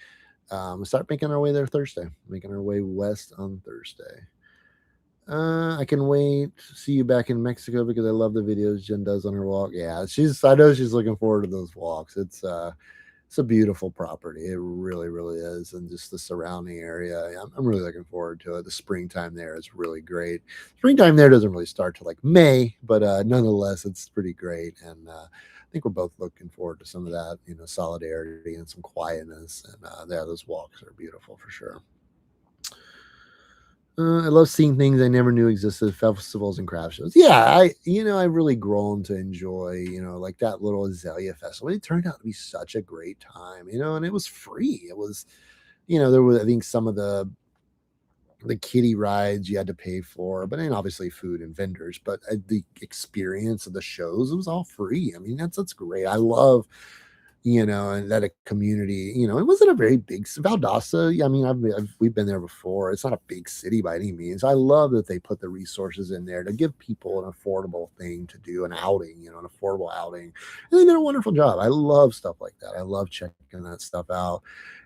We'll start making our way there Thursday. Making our way west on Thursday. I can wait to see you back in Mexico because I love the videos Jen does on her walk. Yeah, I know she's looking forward to those walks. It's a beautiful property. It really, really is. And just the surrounding area. I'm really looking forward to it. The springtime there is really great. Springtime there doesn't really start till like May, but nonetheless, it's pretty great. And I think we're both looking forward to some of that, solidarity and some quietness. And yeah, those walks are beautiful for sure. I love seeing things I never knew existed, festivals and craft shows. Yeah, I've really grown to enjoy, like that little Azalea festival. It turned out to be such a great time, and it was free. It was, there was, I think, some of the kiddie rides you had to pay for, but then obviously food and vendors. But the experience of the shows, it was all free. I mean, that's great. I love and that a community, it wasn't a very big Valdosta. I mean, we've been there before. It's not a big city by any means. I love that they put the resources in there to give people an affordable thing to do, an outing, an affordable outing. And they did a wonderful job. I love stuff like that. I love checking that stuff out.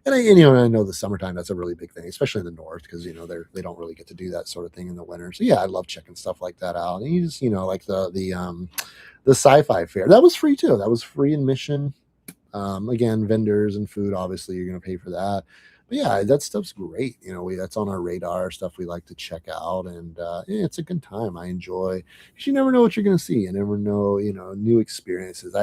And I know the summertime, that's a really big thing, especially in the north, because they don't really get to do that sort of thing in the winter. So yeah, I love checking stuff like that out. And you just, like the sci-fi fair, that was free too. That was free admission. Again, vendors and food, obviously, you're going to pay for that. But yeah, that stuff's great. That's on our radar, stuff we like to check out. And yeah, it's a good time. I enjoy, because you never know what you're going to see. You never know, new experiences.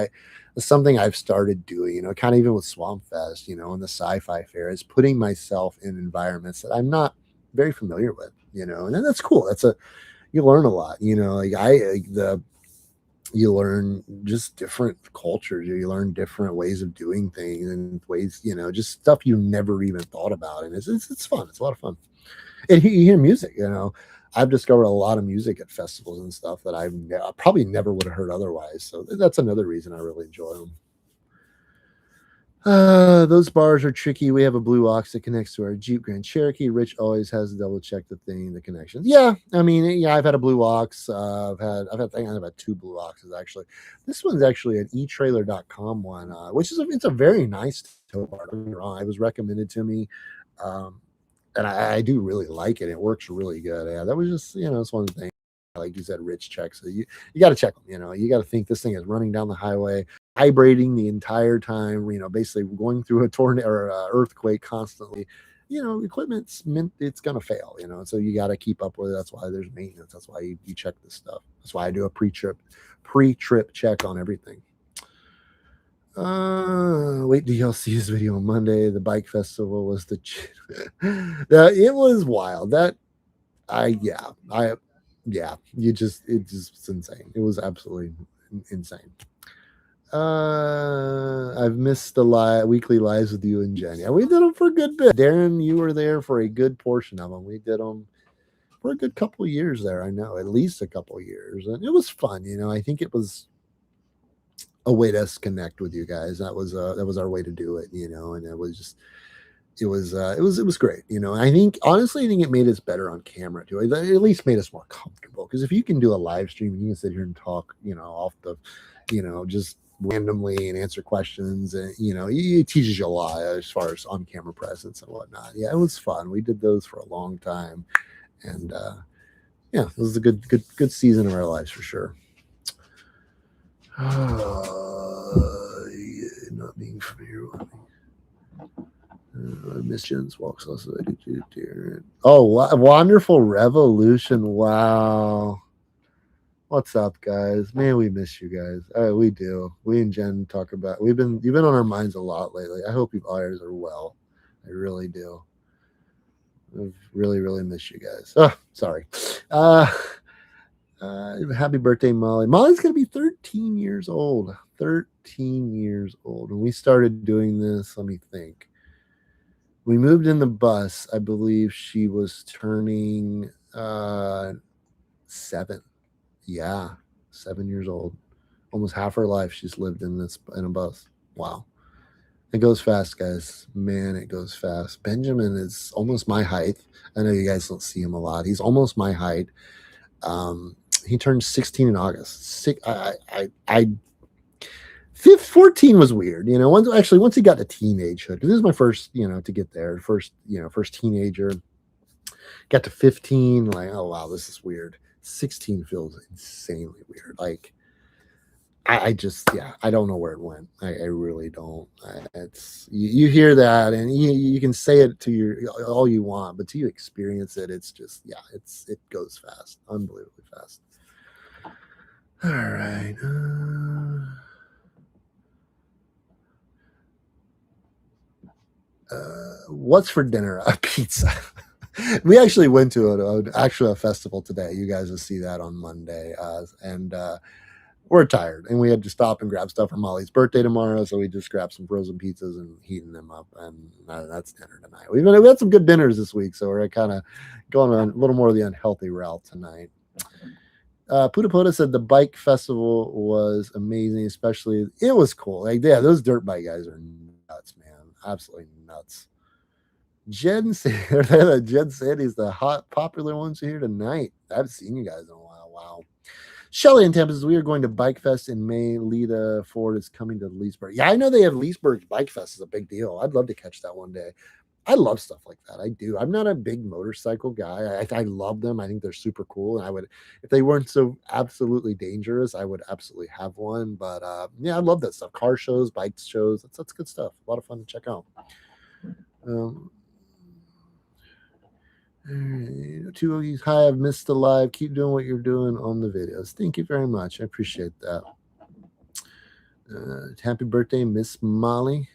It's something I've started doing, kind of even with Swamp Fest, and the sci fi fair, is putting myself in environments that I'm not very familiar with, and then that's cool. You learn a lot, you learn just different cultures. You learn different ways of doing things and ways, just stuff you never even thought about. And it's fun. It's a lot of fun. And you hear music, I've discovered a lot of music at festivals and stuff that I probably never would have heard otherwise. So that's another reason I really enjoy them. Those bars are tricky. We have a blue ox that connects to our Jeep Grand Cherokee. Rich always has to double check the connections. Yeah, I mean, yeah, I've had a blue ox. I think I've had two blue oxes actually. This one's actually an eTrailer.com one, which it's a very nice tow bar. Don't get me wrong. It was recommended to me, um, and I do really like it. It works really good. Yeah, that was just it's one of the things. Like you said, Rich checks. So you got to check them. You got to think this thing is running down the highway, vibrating the entire time, basically going through a tornado or earthquake constantly. Equipment's meant it's going to fail, so you got to keep up with it. That's why there's maintenance. That's why you check this stuff. That's why I do a pre-trip check on everything. Wait, do y'all see this video on Monday? The bike festival was it was wild. It's insane. It was absolutely insane. I've missed the weekly lives with you and Jen. Yeah, we did them for a good bit. Darren, you were there for a good portion of them. We did them for a good couple of years there. I know, at least a couple of years, and it was fun. I think it was a way to connect with you guys. That was our way to do it. And it was just. It was great, I think honestly, I think it made us better on camera too. It at least made us more comfortable, because if you can do a live stream and you can sit here and talk, off the, just randomly and answer questions, and it teaches you a lot as far as on camera presence and whatnot. Yeah, it was fun. We did those for a long time, and yeah, it was a good season of our lives for sure. Not being familiar with me. Miss Jen's walks also. Oh, wonderful revolution! Wow, what's up, guys? Man, we miss you guys. We do. We and Jen talk about. You've been on our minds a lot lately. I hope you buyers are well. I really do. I've really, really miss you guys. Oh, sorry. Happy birthday, Molly. Molly's going to be 13 years old. 13 years old. When we started doing this, let me think. We moved in the bus. I believe she was turning 7. Yeah, 7 years old. Almost half her life she's lived in a bus. Wow. It goes fast, guys. Man, it goes fast. Benjamin is almost my height. I know you guys don't see him a lot. He's almost my height. He turned 16 in August. 14 was weird. Once he got to teenagehood, because this is my first, to get there, first teenager. Got to 15, like, oh wow, this is weird. 16 feels insanely weird. Like, I just, I don't know where it went. I really don't. It's you hear that, and you can say it to all you want, but till you experience it, it's just, it goes fast, unbelievably fast. All right. What's for dinner? A pizza. We actually went to a festival today. You guys will see that on Monday, and we're tired, and we had to stop and grab stuff for Molly's birthday tomorrow, so we just grabbed some frozen pizzas and heating them up, and that's dinner tonight. We had some good dinners this week, so we're kind of going on a little more of the unhealthy route tonight. Puda Puda said the bike festival was amazing, especially it was cool. Like, yeah, those dirt bike guys are nuts, man, absolutely nuts. Jen said he's the hot popular ones here tonight. I haven't seen you guys in a while. Wow. Shelly in Tampa says we are going to Bike Fest in May. Lita Ford is coming to Leesburg. Yeah, I know they have Leesburg Bike Fest is a big deal. I'd love to catch that one day. I love stuff like that. I do. I'm not a big motorcycle guy. I love them. I think they're super cool. And I would, if they weren't so absolutely dangerous, I would absolutely have one. But yeah, I love that stuff. Car shows, bike shows. That's good stuff. A lot of fun to check out. Two of you, hi, I've missed the live. Keep doing what you're doing on the videos. Thank you very much. I appreciate that. Happy birthday, Miss Molly.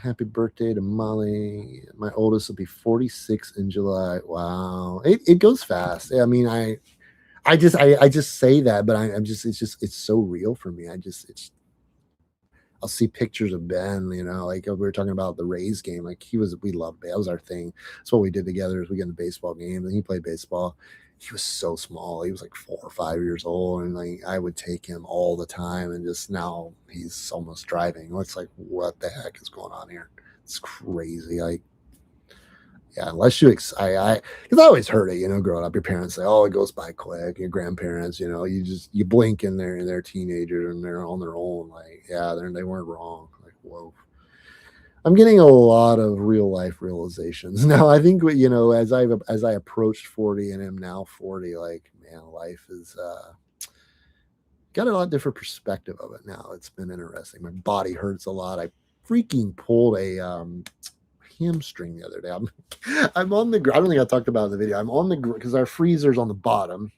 Happy birthday to Molly. My oldest will be 46 in July. Wow, it goes fast. I mean, I just say that, but it's so real for me. I'll see pictures of Ben, like we were talking about the Rays game. Like we loved that was our thing. That's what we did together is we get in the baseball games and he played baseball. He was so small. He was like 4 or 5 years old. And like I would take him all the time. And just now he's almost driving. It's like, what the heck is going on here? It's crazy. Like, yeah, unless because I always heard it, growing up, your parents say, oh, it goes by quick. Your grandparents, you blink and they're teenagers and they're on their own. Like, yeah, they weren't wrong. Like, whoa. I'm getting a lot of real life realizations now. I think as I approached 40 and am now 40, like, man, life is got a lot different perspective of it now. It's been interesting. My body hurts a lot. I freaking pulled a hamstring the other day. I'm on the. I don't think I talked about it in the video. I'm on the because our freezer's on the bottom,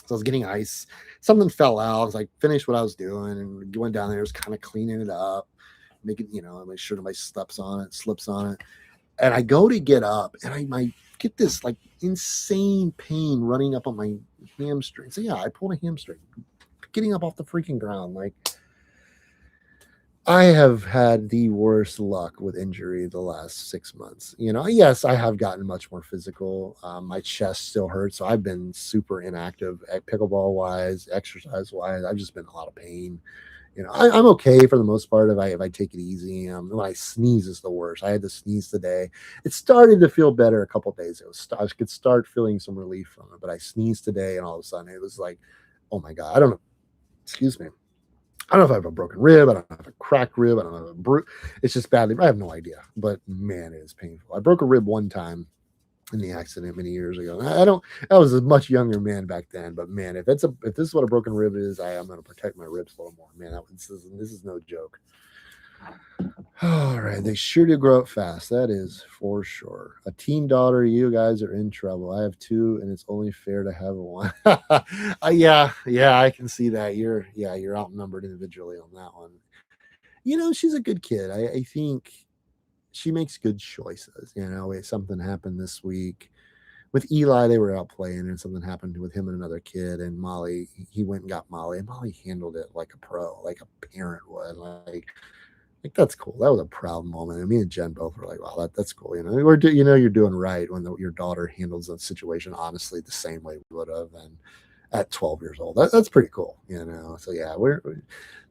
so I was getting ice. Something fell out. I was like, finished what I was doing and went down there. Was kind of cleaning it up, making make sure nobody slips on it. And I go to get up, and I get this like insane pain running up on my hamstring. So yeah, I pulled a hamstring, getting up off the freaking ground, like. I have had the worst luck with injury the last 6 months. Yes, I have gotten much more physical. My chest still hurts, so I've been super inactive at pickleball wise, exercise wise. I've just been in a lot of pain. I'm okay for the most part if I take it easy. When I sneeze is the worst. I had to sneeze today. It started to feel better a couple days ago. I could start feeling some relief from it, but I sneezed today, and all of a sudden it was like, oh my god, I don't know. Excuse me. I don't know if I have a broken rib. I don't have a cracked rib. I don't have a It's just badly. I have no idea. But man, it is painful. I broke a rib one time in the accident many years ago. I was a much younger man back then. But man, if this is what a broken rib is, I'm going to protect my ribs a little more. Man, this is no joke. All right, they sure do grow up fast. That is for sure. A teen daughter, you guys are in trouble. I have 2, and it's only fair to have one. Yeah, I can see that. You're outnumbered individually on that one. She's a good kid. I think she makes good choices. Something happened this week. with Eli, they were out playing and something happened with him and another kid, and Molly, he went and got Molly, and Molly handled it like a pro, like a parent would. Like that's cool. That was a proud moment. And me and Jen both were like, "Wow, that's cool." You're doing right when your daughter handles a situation honestly the same way we would have, and at 12 years old, that's pretty cool. So yeah,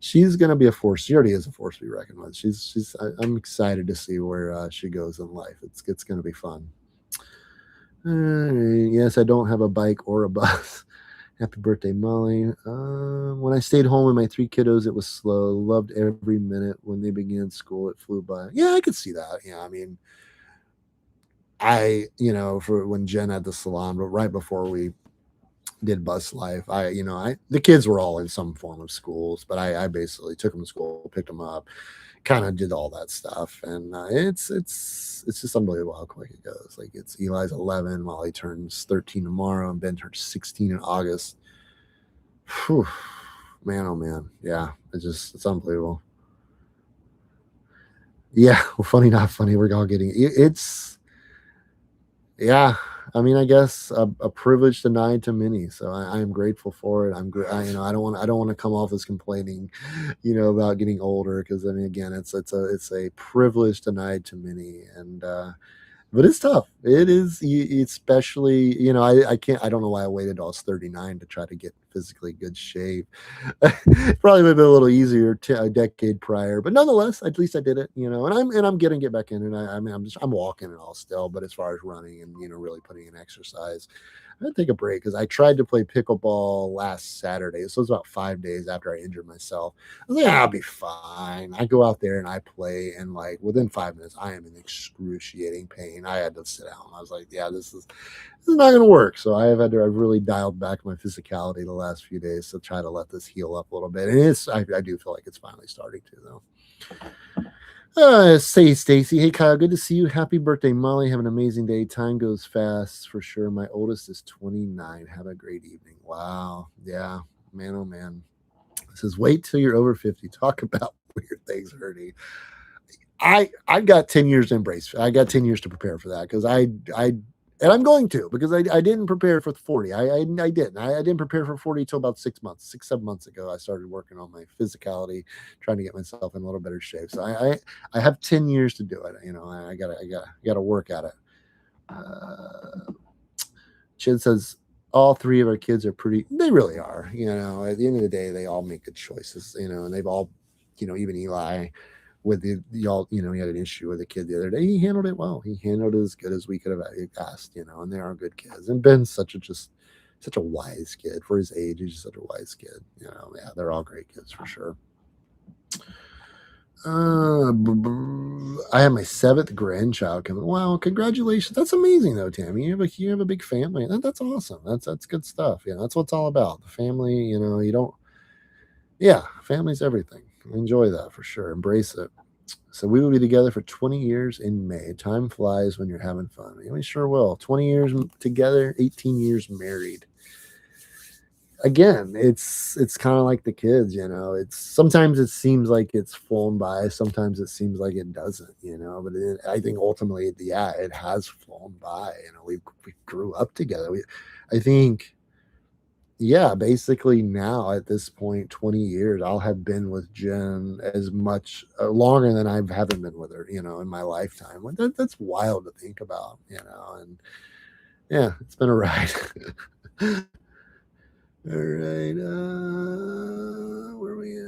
she's gonna be a force. She already is a force to be reckoned with. I'm excited to see where she goes in life. It's gonna be fun. Yes, I don't have a bike or a bus. Happy birthday, Molly. When I stayed home with my three kiddos, it was slow. Loved every minute. When they began school, it flew by. Yeah, I could see that. Yeah, I mean, for when Jen had the salon, but right before we did bus life, the kids were all in some form of schools, but I basically took them to school, picked them up, kind of did all that stuff, and it's just unbelievable how quick it goes. Like it's Eli's 11, Molly turns 13 tomorrow, and Ben turns 16 in August. Whew, man, oh man, yeah, it's unbelievable. Yeah, well, funny not funny. We're all getting it's yeah. I mean, I guess a privilege denied to many. So I am grateful for it. I don't want to come off as complaining, about getting older because I mean, again, it's a privilege denied to many, and but it's tough. It is, especially, I don't know why I waited till I was 39 to try to get physically good shape. Probably would have been a little easier a decade prior, but nonetheless, at least I did it, and I'm getting get back in, and I mean, I'm walking and all still, but as far as running and really putting in exercise, I had to take a break because I tried to play pickleball last Saturday. So it was about 5 days after I injured myself. I was like, I'll be fine. I go out there and I play, and like within 5 minutes, I am in excruciating pain. I had to sit down. I was like, yeah, this is not going to work. So I've really dialed back my physicality the last few days to try to let this heal up a little bit. And I do feel like it's finally starting to though. Say Stacy, hey Kyle, good to see you. Happy birthday, Molly. Have an amazing day. Time goes fast for sure. My oldest is 29. Have a great evening. Wow. Yeah. Man, oh man. It says, wait till you're over 50. Talk about weird things hurting. I got 10 years to embrace. I got 10 years to prepare for that because and I'm going to because I didn't prepare for 40. I didn't. I didn't prepare for 40 till about 6 7 months ago. I started working on my physicality, trying to get myself in a little better shape. So I have 10 years to do it. I gotta work at it. Chin says all three of our kids are pretty. They really are. At the end of the day, they all make good choices. And they've all, even Eli with y'all, he had an issue with a kid the other day. He handled it well. He handled it as good as we could have asked, and they are good kids. And Ben's such a wise kid for his age. He's just such a wise kid. Yeah, they're all great kids for sure. I have my 7th grandchild coming. Wow, congratulations! That's amazing, though, Tammy. You have a big family. That's awesome. That's good stuff. That's what it's all about. The family. You don't. Yeah, family's everything. Enjoy that for sure. Embrace it. So we will be together for 20 years in May. Time flies when you're having fun. We sure will. 20 years together, 18 years married. Again, it's kind of like the kids, It's sometimes it seems like it's flown by, sometimes it seems like it doesn't, But I think ultimately, yeah, it has flown by. We grew up together. I think, yeah, basically now at this point, 20 years, I'll have been with Jen as much longer than I haven't been with her, in my lifetime. That's wild to think about, and yeah, it's been a ride. All right, where are we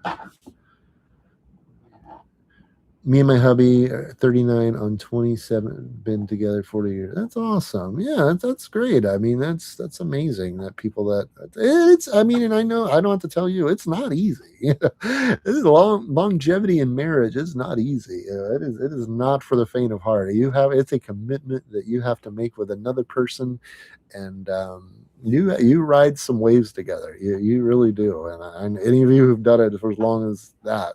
at? Me and my hubby are 39 on 27, been together 40 years. That's awesome. Yeah, that's great. I mean, that's amazing that people I mean, and I know I don't have to tell you, it's not easy. This is longevity in marriage is not easy. It is not for the faint of heart. It's a commitment that you have to make with another person, and you ride some waves together. You really do. And any of you who've done it for as long as that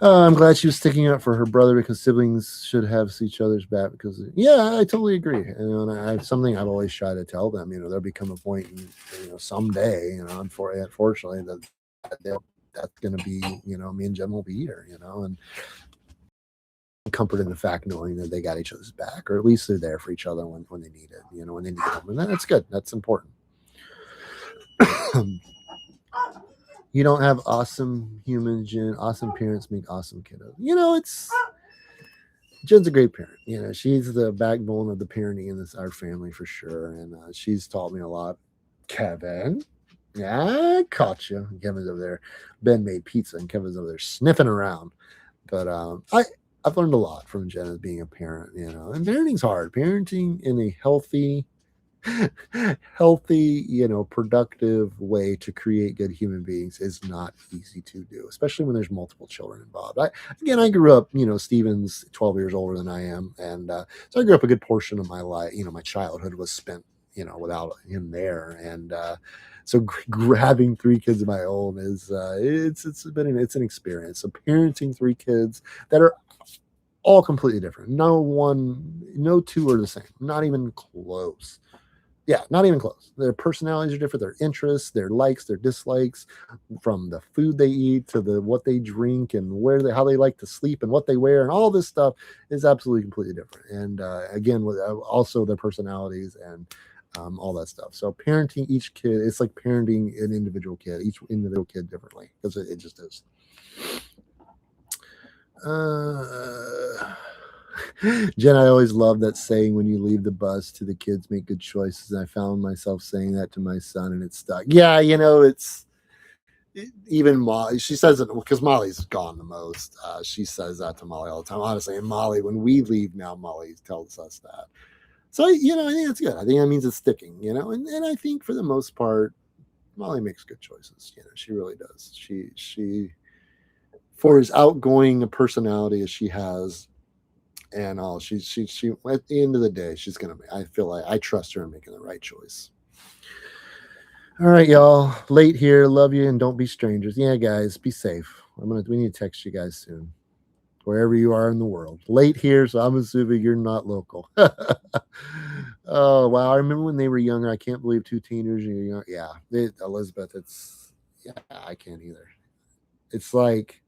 I'm glad she was sticking up for her brother because siblings should have each other's back. Because yeah, I totally agree. And something I've always tried to tell them. There'll become a point, someday. Unfortunately, that's going to be. Me and Jen will be here. And comfort in the fact knowing that they got each other's back, or at least they're there for each other when they need it, when they need them. And that's good. That's important. You don't have awesome humans, Jen. Awesome parents make awesome kiddos. It's Jen's a great parent. She's the backbone of the parenting in our family for sure, and she's taught me a lot. Kevin, yeah, I caught you. Kevin's over there. Ben made pizza, and Kevin's over there sniffing around. But I've learned a lot from Jen as being a parent. And parenting's hard. Parenting in a healthy, productive way to create good human beings is not easy to do, especially when there's multiple children involved. I grew up, Steven's 12 years older than I am. And so I grew up a good portion of my life, my childhood was spent, without him there. And so having 3 kids of my own is, it's an experience. So parenting 3 kids that are all completely different. No 2 are the same, not even close. Yeah, not even close. Their personalities are different, their interests, their likes, their dislikes, from the food they eat to what they drink and how they like to sleep and what they wear, and all this stuff is absolutely completely different. And again, with also their personalities and all that stuff. So parenting each kid, it's like parenting an individual kid, each individual kid differently, because it just is. Jen, I always love that saying, when you leave the bus to the kids make good choices. And I found myself saying that to my son, and it stuck. Yeah, it's even Molly. She says it because Molly's gone the most. She says that to Molly all the time, honestly. And Molly, when we leave now, Molly tells us that. So, I think that's good. I think that means it's sticking, and I think for the most part, Molly makes good choices. She really does. She for as outgoing a personality as she has, and all, she at the end of the day, I feel like I trust her in making the right choice. All right, y'all. Late here. Love you, and don't be strangers. Yeah, guys, be safe. We need to text you guys soon, wherever you are in the world. Late here, so I'm assuming you're not local. Oh wow! I remember when they were younger. I can't believe 2 teenagers. Yeah, Elizabeth. I can't either. It's like,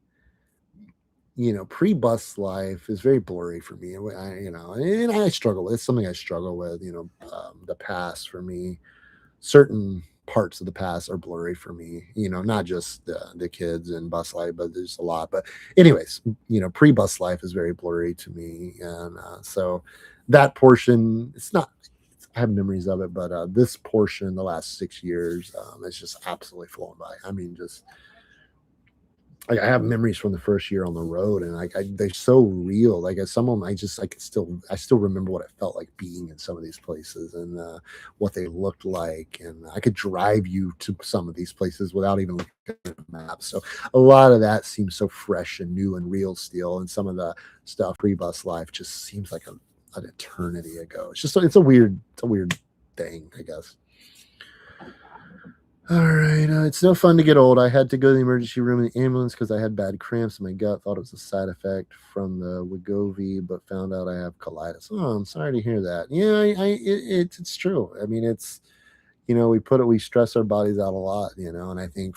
pre-bus life is very blurry for me. And I struggle with. It's something I struggle with. The past for me, certain parts of the past are blurry for me. Not just the kids and bus life, but there's a lot. But anyways, pre-bus life is very blurry to me, and so that portion, it's not. I have memories of it, but this portion, the last 6 years, it's just absolutely flown by. I mean, just. I have memories from the first year on the road, and they're so real. Like, as someone, I still remember what it felt like being in some of these places, and what they looked like. And I could drive you to some of these places without even looking at the map. So a lot of that seems so fresh and new and real still. And some of the stuff pre-bus life just seems like an eternity ago. It's a weird thing, I guess. All right. It's no fun to get old. I had to go to the emergency room in the ambulance because I had bad cramps in my gut. Thought it was a side effect from the Wegovy, but found out I have colitis. Oh, I'm sorry to hear that. Yeah, it's true. I mean, it's, we stress our bodies out a lot, and I think,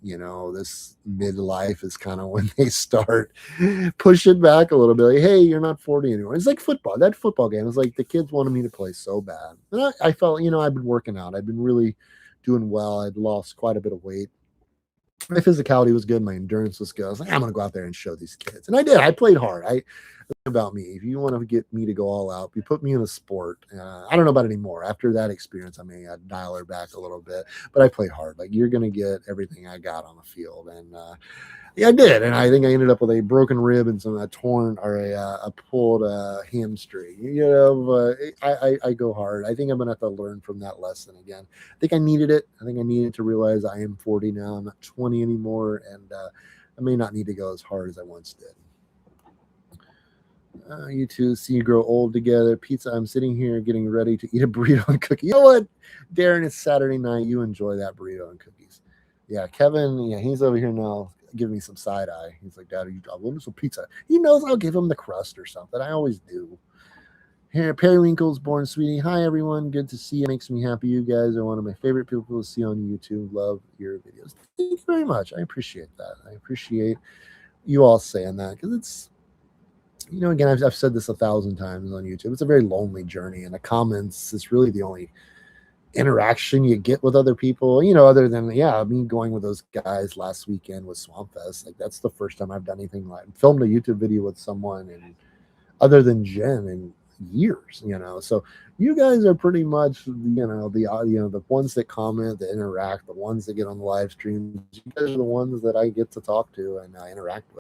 this midlife is kind of when they start pushing back a little bit. Like, hey, you're not 40 anymore. It's like football. That football game is like the kids wanted me to play so bad. And I felt, I've been working out. I've been really doing well. I'd lost quite a bit of weight. My physicality was good. My endurance was good. I was like, I'm going to go out there and show these kids. And I did. I played hard. About me, if you want to get me to go all out, you put me in a sport. I don't know about anymore. After that experience, I may dial her back a little bit, but I played hard. Like, you're going to get everything I got on the field. And yeah, I did. And I think I ended up with a broken rib and some a pulled hamstring. I go hard. I think I'm going to have to learn from that lesson again. I think I needed it. I think I needed to realize I am 40 now. I'm not 20 anymore. And I may not need to go as hard as I once did. You two, see you grow old together. Pizza, I'm sitting here getting ready to eat a burrito and cookie. You know what, Darren, it's Saturday night. You enjoy that burrito and cookies. Yeah, Kevin, he's over here now giving me some side eye. He's like, Daddy, I want some pizza. He knows I'll give him the crust or something. I always do. Here, Periwinkle's born, sweetie. Hi, everyone. Good to see you. Makes me happy. You guys are one of my favorite people to see on YouTube. Love your videos. Thank you very much. I appreciate that. I appreciate you all saying that, because again, I've said this 1,000 times on YouTube. It's a very lonely journey, and the comments is really the only interaction you get with other people, other than, yeah, me going with those guys last weekend with Swamp Fest. Like, that's the first time I've done anything like filmed a YouTube video with someone, and other than Jen, in years. So you guys are pretty much, the ones that comment, that interact, the ones that get on the live streams. You guys are the ones that I get to talk to and interact with.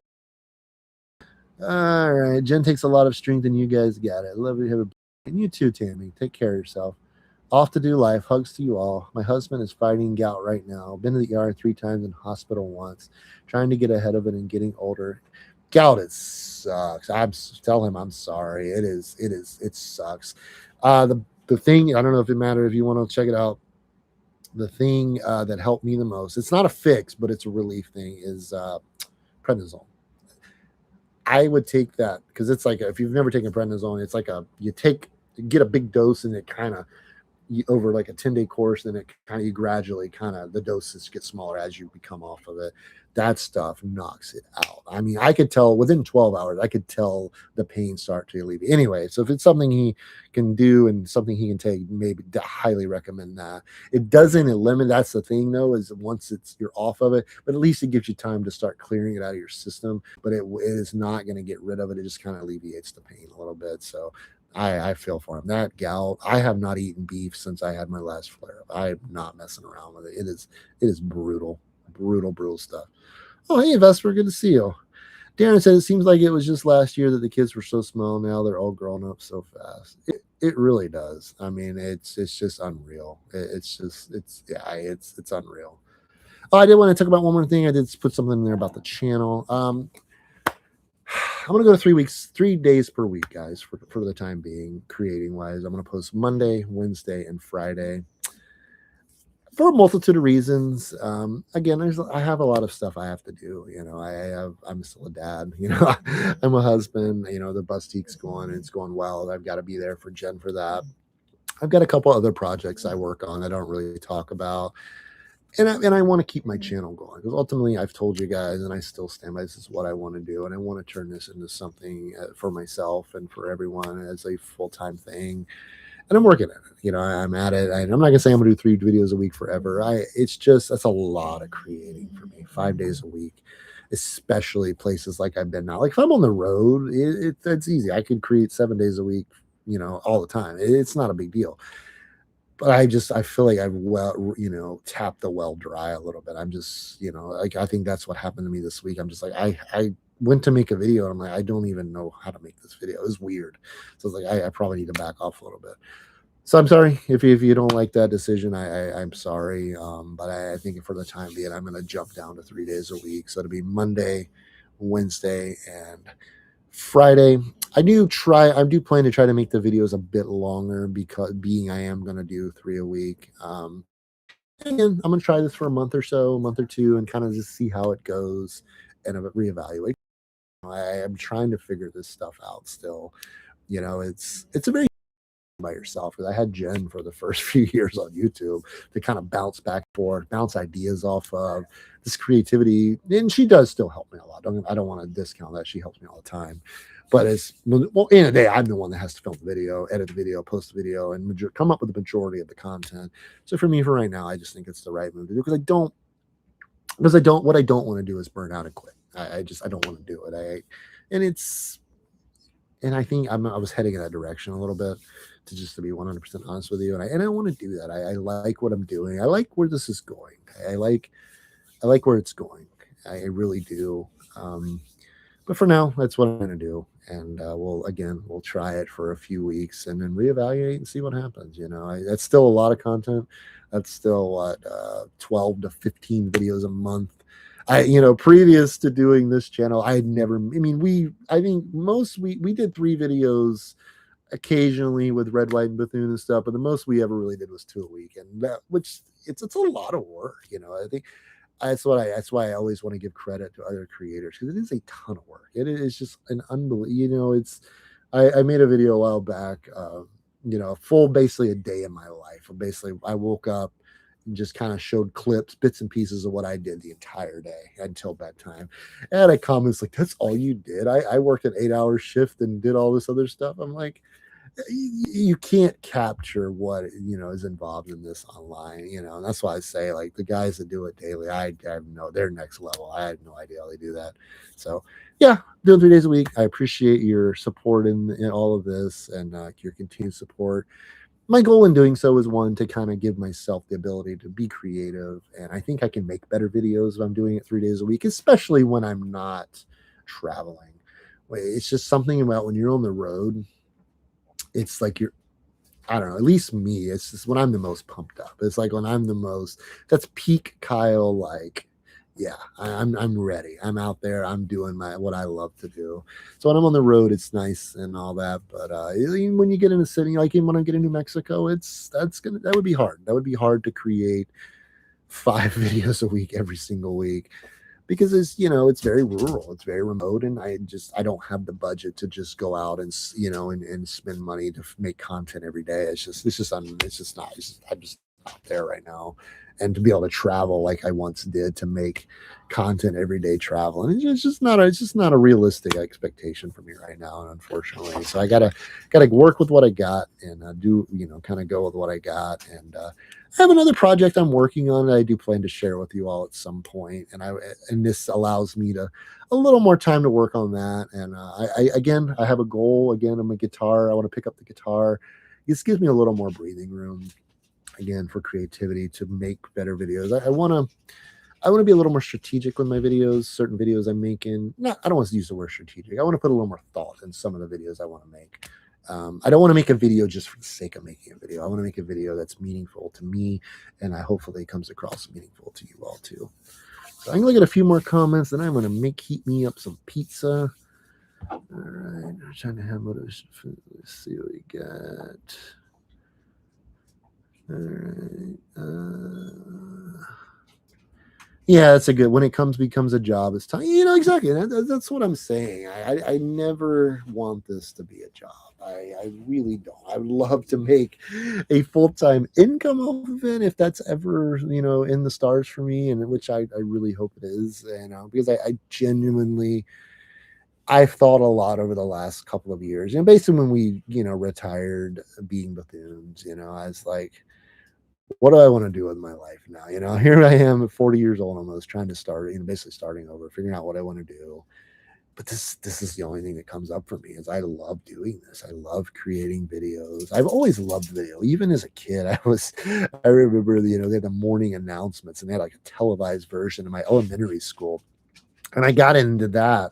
All right, Jen takes a lot of strength, and you guys got it. Love you. Have a and you too, Tammy. Take care of yourself. Off to do life. Hugs to you all. My husband is fighting gout right now. Been to the ER 3 times and hospital once. Trying to get ahead of it and getting older. Gout, it sucks. Tell him I'm sorry. It is. It is. It sucks. The thing, I don't know if it matters if you want to check it out. The thing that helped me the most. It's not a fix, but it's a relief thing. Is prednisone. I would take that because it's like, if you've never taken prednisone, it's like you get a big dose, and it kind of, over like a 10-day course, then it kind of, you gradually kind of, the doses get smaller as you become off of it. That stuff knocks it out. I mean, I could tell within 12 hours, I could tell the pain start to alleviate. Anyway, so if it's something he can do and something he can take, maybe highly recommend that. It doesn't eliminate. That's the thing, though, is once you're off of it, but at least it gives you time to start clearing it out of your system. But it is not going to get rid of it. It just kind of alleviates the pain a little bit. So I feel for him. That gout, I have not eaten beef since I had my last flare up. I'm not messing around with it. It is brutal, brutal, brutal stuff. Oh, hey, Vesper, good to see you. Darren said it seems like it was just last year that the kids were so small. Now they're all grown up so fast. It really does. I mean, it's just unreal. It's unreal. Oh, I did want to talk about one more thing. I did put something in there about the channel. I'm gonna go to 3 weeks, 3 days per week, guys, for the time being, creating wise. I'm gonna post Monday, Wednesday, and Friday for a multitude of reasons. Again, I have a lot of stuff I have to do. I'm still a dad. I'm a husband. The bustique's going, and it's going well. I've got to be there for Jen for that. I've got a couple other projects I work on I don't really talk about. And I want to keep my channel going, because ultimately I've told you guys, and I still stand by, this is what I want to do, and I want to turn this into something for myself and for everyone as a full-time thing. And I'm working at it. I'm at it. I'm not gonna say I'm gonna do 3 videos a week forever. It's just, that's a lot of creating for me, 5 days a week, especially places like I've been now. Like if I'm on the road, it's easy. I could create 7 days a week, all the time. It's not a big deal. But I feel like I've tapped the well dry a little bit. I'm just, like, I think that's what happened to me this week. I'm just like, I went to make a video, and I'm like, I don't even know how to make this video. It was weird. So I was like, I probably need to back off a little bit. So I'm sorry if you don't like that decision. I'm sorry. But I think for the time being, I'm going to jump down to 3 days a week. So it'll be Monday, Wednesday, and Friday. I do plan to try to make the videos a bit longer, because I am going to do 3 a week. Again, I'm going to try this for a month or so, a month or two, and kind of just see how it goes and reevaluate. I am trying to figure this stuff out still. It's a very by yourself, because I had Jen for the first few years on YouTube to kind of bounce back and forth, bounce ideas off of this creativity, and she does still help me a lot. I don't want to discount that. She helps me all the time, but at the end of the day, I'm the one that has to film the video, edit the video, post the video, and come up with the majority of the content. So for me, for right now, I just think it's the right move to do, because what I don't want to do is burn out and quit. I don't want to do it. And I think I was heading in that direction a little bit, to be 100% honest with you. And I want to do that. I like what I'm doing. I like where this is going. I like where it's going. I really do. But for now, that's what I'm going to do. And we'll try it for a few weeks and then reevaluate and see what happens. That's still a lot of content. That's still what, 12 to 15 videos a month. Previous to doing this channel, I think we did 3 videos occasionally with Red, White, and Bethune and stuff, but the most we ever really did was 2 a week, and it's a lot of work. I think that's why I always want to give credit to other creators, because it is a ton of work. It is just an unbelievable. I made a video a while back, full, basically a day in my life. Basically, I woke up and just kind of showed clips, bits and pieces of what I did the entire day until bedtime. And I comments like, "That's all you did? I worked an 8 hour shift and did all this other stuff." I'm like, you can't capture what is involved in this online, and that's why I say, like, the guys that do it daily, I have no, they're next level. I had no idea how they do that. So yeah, doing 3 days a week. I appreciate your support in all of this, and your continued support. My goal in doing so is, one, to kind of give myself the ability to be creative, and I think I can make better videos if I'm doing it 3 days a week, especially when I'm not traveling. It's just something about when you're on the road, it's like you're, I don't know, at least me, it's just when I'm the most pumped up. It's like when I'm the most, that's peak Kyle, like, yeah, I'm ready. I'm out there. I'm doing what I love to do. So when I'm on the road, it's nice and all that. But even when you get in a city, like even when I get into Mexico, that would be hard. That would be hard to create 5 videos a week every single week, because it's very rural, it's very remote, and I don't have the budget to just go out and and spend money to make content every day. I'm just not there right now. And to be able to travel like I once did, to make content every day traveling, it's just not a realistic expectation for me right now, unfortunately. So I gotta work with what I got, and do kind of go with what I got. And I have another project I'm working on that I do plan to share with you all at some point, and this allows me to a little more time to work on that. And again, I have a goal. Again, I'm a guitar. I want to pick up the guitar. This gives me a little more breathing room, again, for creativity, to make better videos. I want to be a little more strategic with my videos. Certain videos I'm making, not, I don't want to use the word strategic. I want to put a little more thought in some of the videos I want to make. I don't want to make a video just for the sake of making a video. I want to make a video that's meaningful to me, and I hopefully it comes across meaningful to you all too. So I'm gonna look at a few more comments, then I'm gonna heat me up some pizza. All right, I'm trying to have motivation. Let's see what we got. All right. Yeah, that's a good. When it becomes a job, it's time. Exactly. That's what I'm saying. I never want this to be a job. I really don't. I would love to make a full-time income off of it, if that's ever in the stars for me, and which I really hope it is. Because I genuinely, I've thought a lot over the last couple of years. Basically when we retired being Bethunes, I was like, what do I want to do with my life now? Here I am at 40 years old almost, trying to start, basically starting over, figuring out what I want to do. But this is the only thing that comes up for me, is I love doing this. I love creating videos. I've always loved video. Even as a kid, I remember, they had the morning announcements, and they had like a televised version in my elementary school. And I got into that.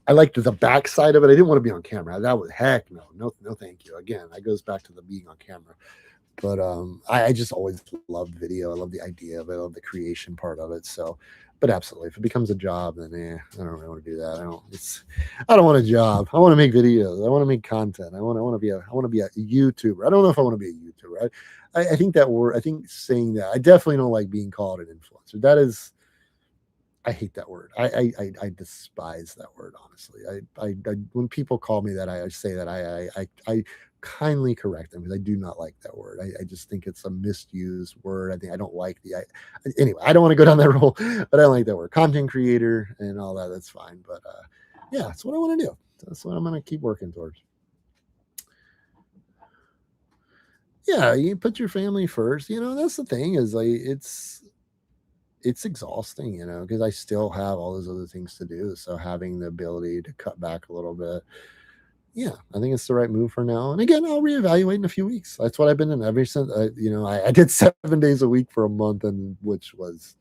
I liked the backside of it. I didn't want to be on camera. That was, heck no, thank you. Again, that goes back to the being on camera. But I just always loved video. I love the idea of it. I love the creation part of it. So, but absolutely, if it becomes a job, then I don't really want to do that. I don't want a job. I want to make videos. I want to make content. I want to be a YouTuber. I don't know if I want to be a YouTuber. I think that word. I think saying that, I definitely don't like being called an influencer. That is, I hate that word. I despise that word, honestly. I when people call me that, I say that I kindly correct them, because I do not like that word. I just think it's a misused word. I think I don't like anyway, I don't want to go down that road, but I don't like that word. Content creator and all that, that's fine. But yeah, that's what I want to do. That's what I'm going to keep working towards. Yeah, you put your family first. That's the thing, is like, it's exhausting, because I still have all those other things to do. So having the ability to cut back a little bit, yeah, I think it's the right move for now. And again, I'll reevaluate in a few weeks. That's what I've been in ever since. I did 7 days a week for a month, and which was,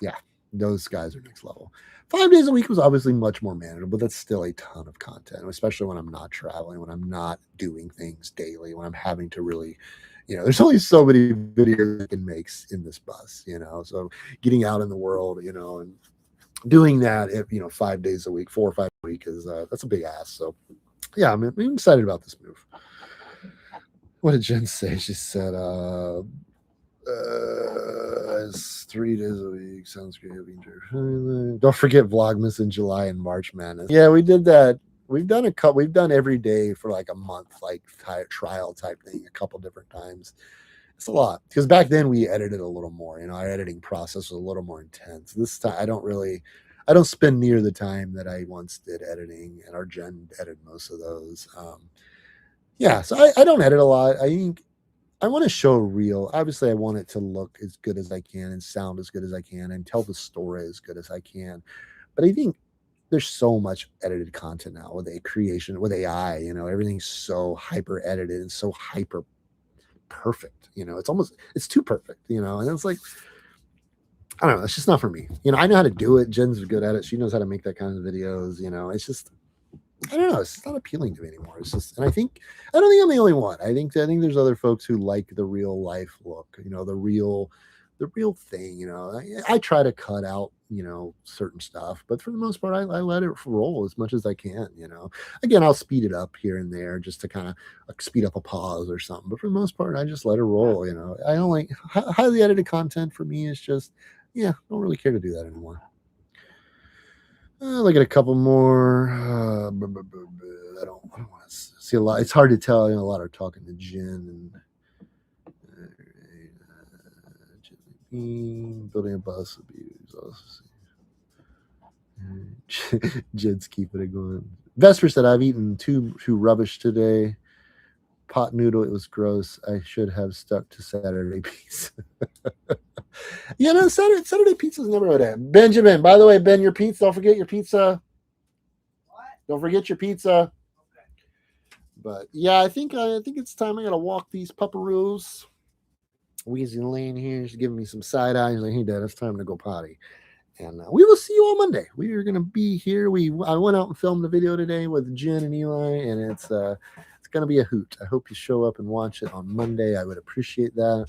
yeah, those guys are next level. 5 days a week was obviously much more manageable, but that's still a ton of content, especially when I'm not traveling, when I'm not doing things daily, when I'm having to really, there's only so many videos I can make in this bus, so getting out in the world, and doing that, 5 days a week, 4 or 5 a week, is that's a big ass. So yeah, I'm excited about this move. What did Jen say? She said, it's 3 days a week. Sounds great. Don't forget Vlogmas in July and March Madness. Yeah, we did that. We've done every day for like a month, like trial type thing, a couple different times. It's a lot because back then we edited a little more. Our editing process was a little more intense. This time, I don't spend near the time that I once did editing, and our Jen edited most of those. Yeah, so I don't edit a lot. I think I want to show real. Obviously, I want it to look as good as I can and sound as good as I can and tell the story as good as I can. But I think there's so much edited content now with a creation with AI. Everything's so hyper edited and so hyper perfect. It's too perfect. And it's like I don't know. It's just not for me. I know how to do it. Jen's good at it. She knows how to make that kind of videos. It's just I don't know. It's not appealing to me anymore. It's just, and I don't think I'm the only one. I think there's other folks who like the real life look. The real thing. I try to cut out certain stuff, but for the most part, I let it roll as much as I can. Again, I'll speed it up here and there just to kind of speed up a pause or something. But for the most part, I just let it roll. I don't like highly edited content for me is just, yeah, don't really care to do that anymore. Look at a couple more. I don't want to see a lot. It's hard to tell. A lot are talking to Jen and building a bus would be awesome. Jen's keeping it going. Vesper said, "I've eaten too rubbish today. Pot noodle, it was gross. I should have stuck to Saturday pizza." Saturday pizza's never a day. Benjamin, by the way, Ben, your pizza. Don't forget your pizza. What? Don't forget your pizza. Okay. But yeah, I think it's time. I gotta walk these pupperoos. Weezy laying here, she's giving me some side eye. He's like, "Hey, Dad, it's time to go potty." And we will see you on Monday. We are gonna be here. I went out and filmed the video today with Jen and Eli, and it's gonna be a hoot. I hope you show up and watch it on Monday. I would appreciate that.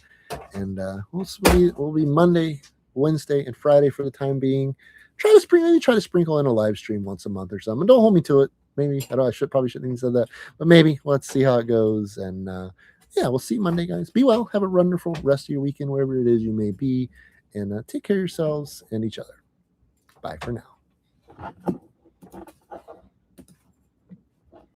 And we'll be Monday, Wednesday, and Friday for the time being. Try to sprinkle in a live stream once a month or something. Don't hold me to it. Maybe I shouldn't even said that, but maybe let's see how it goes. And yeah, we'll see you Monday, guys. Be well. Have a wonderful rest of your weekend, wherever it is you may be, and take care of yourselves and each other. Bye for now.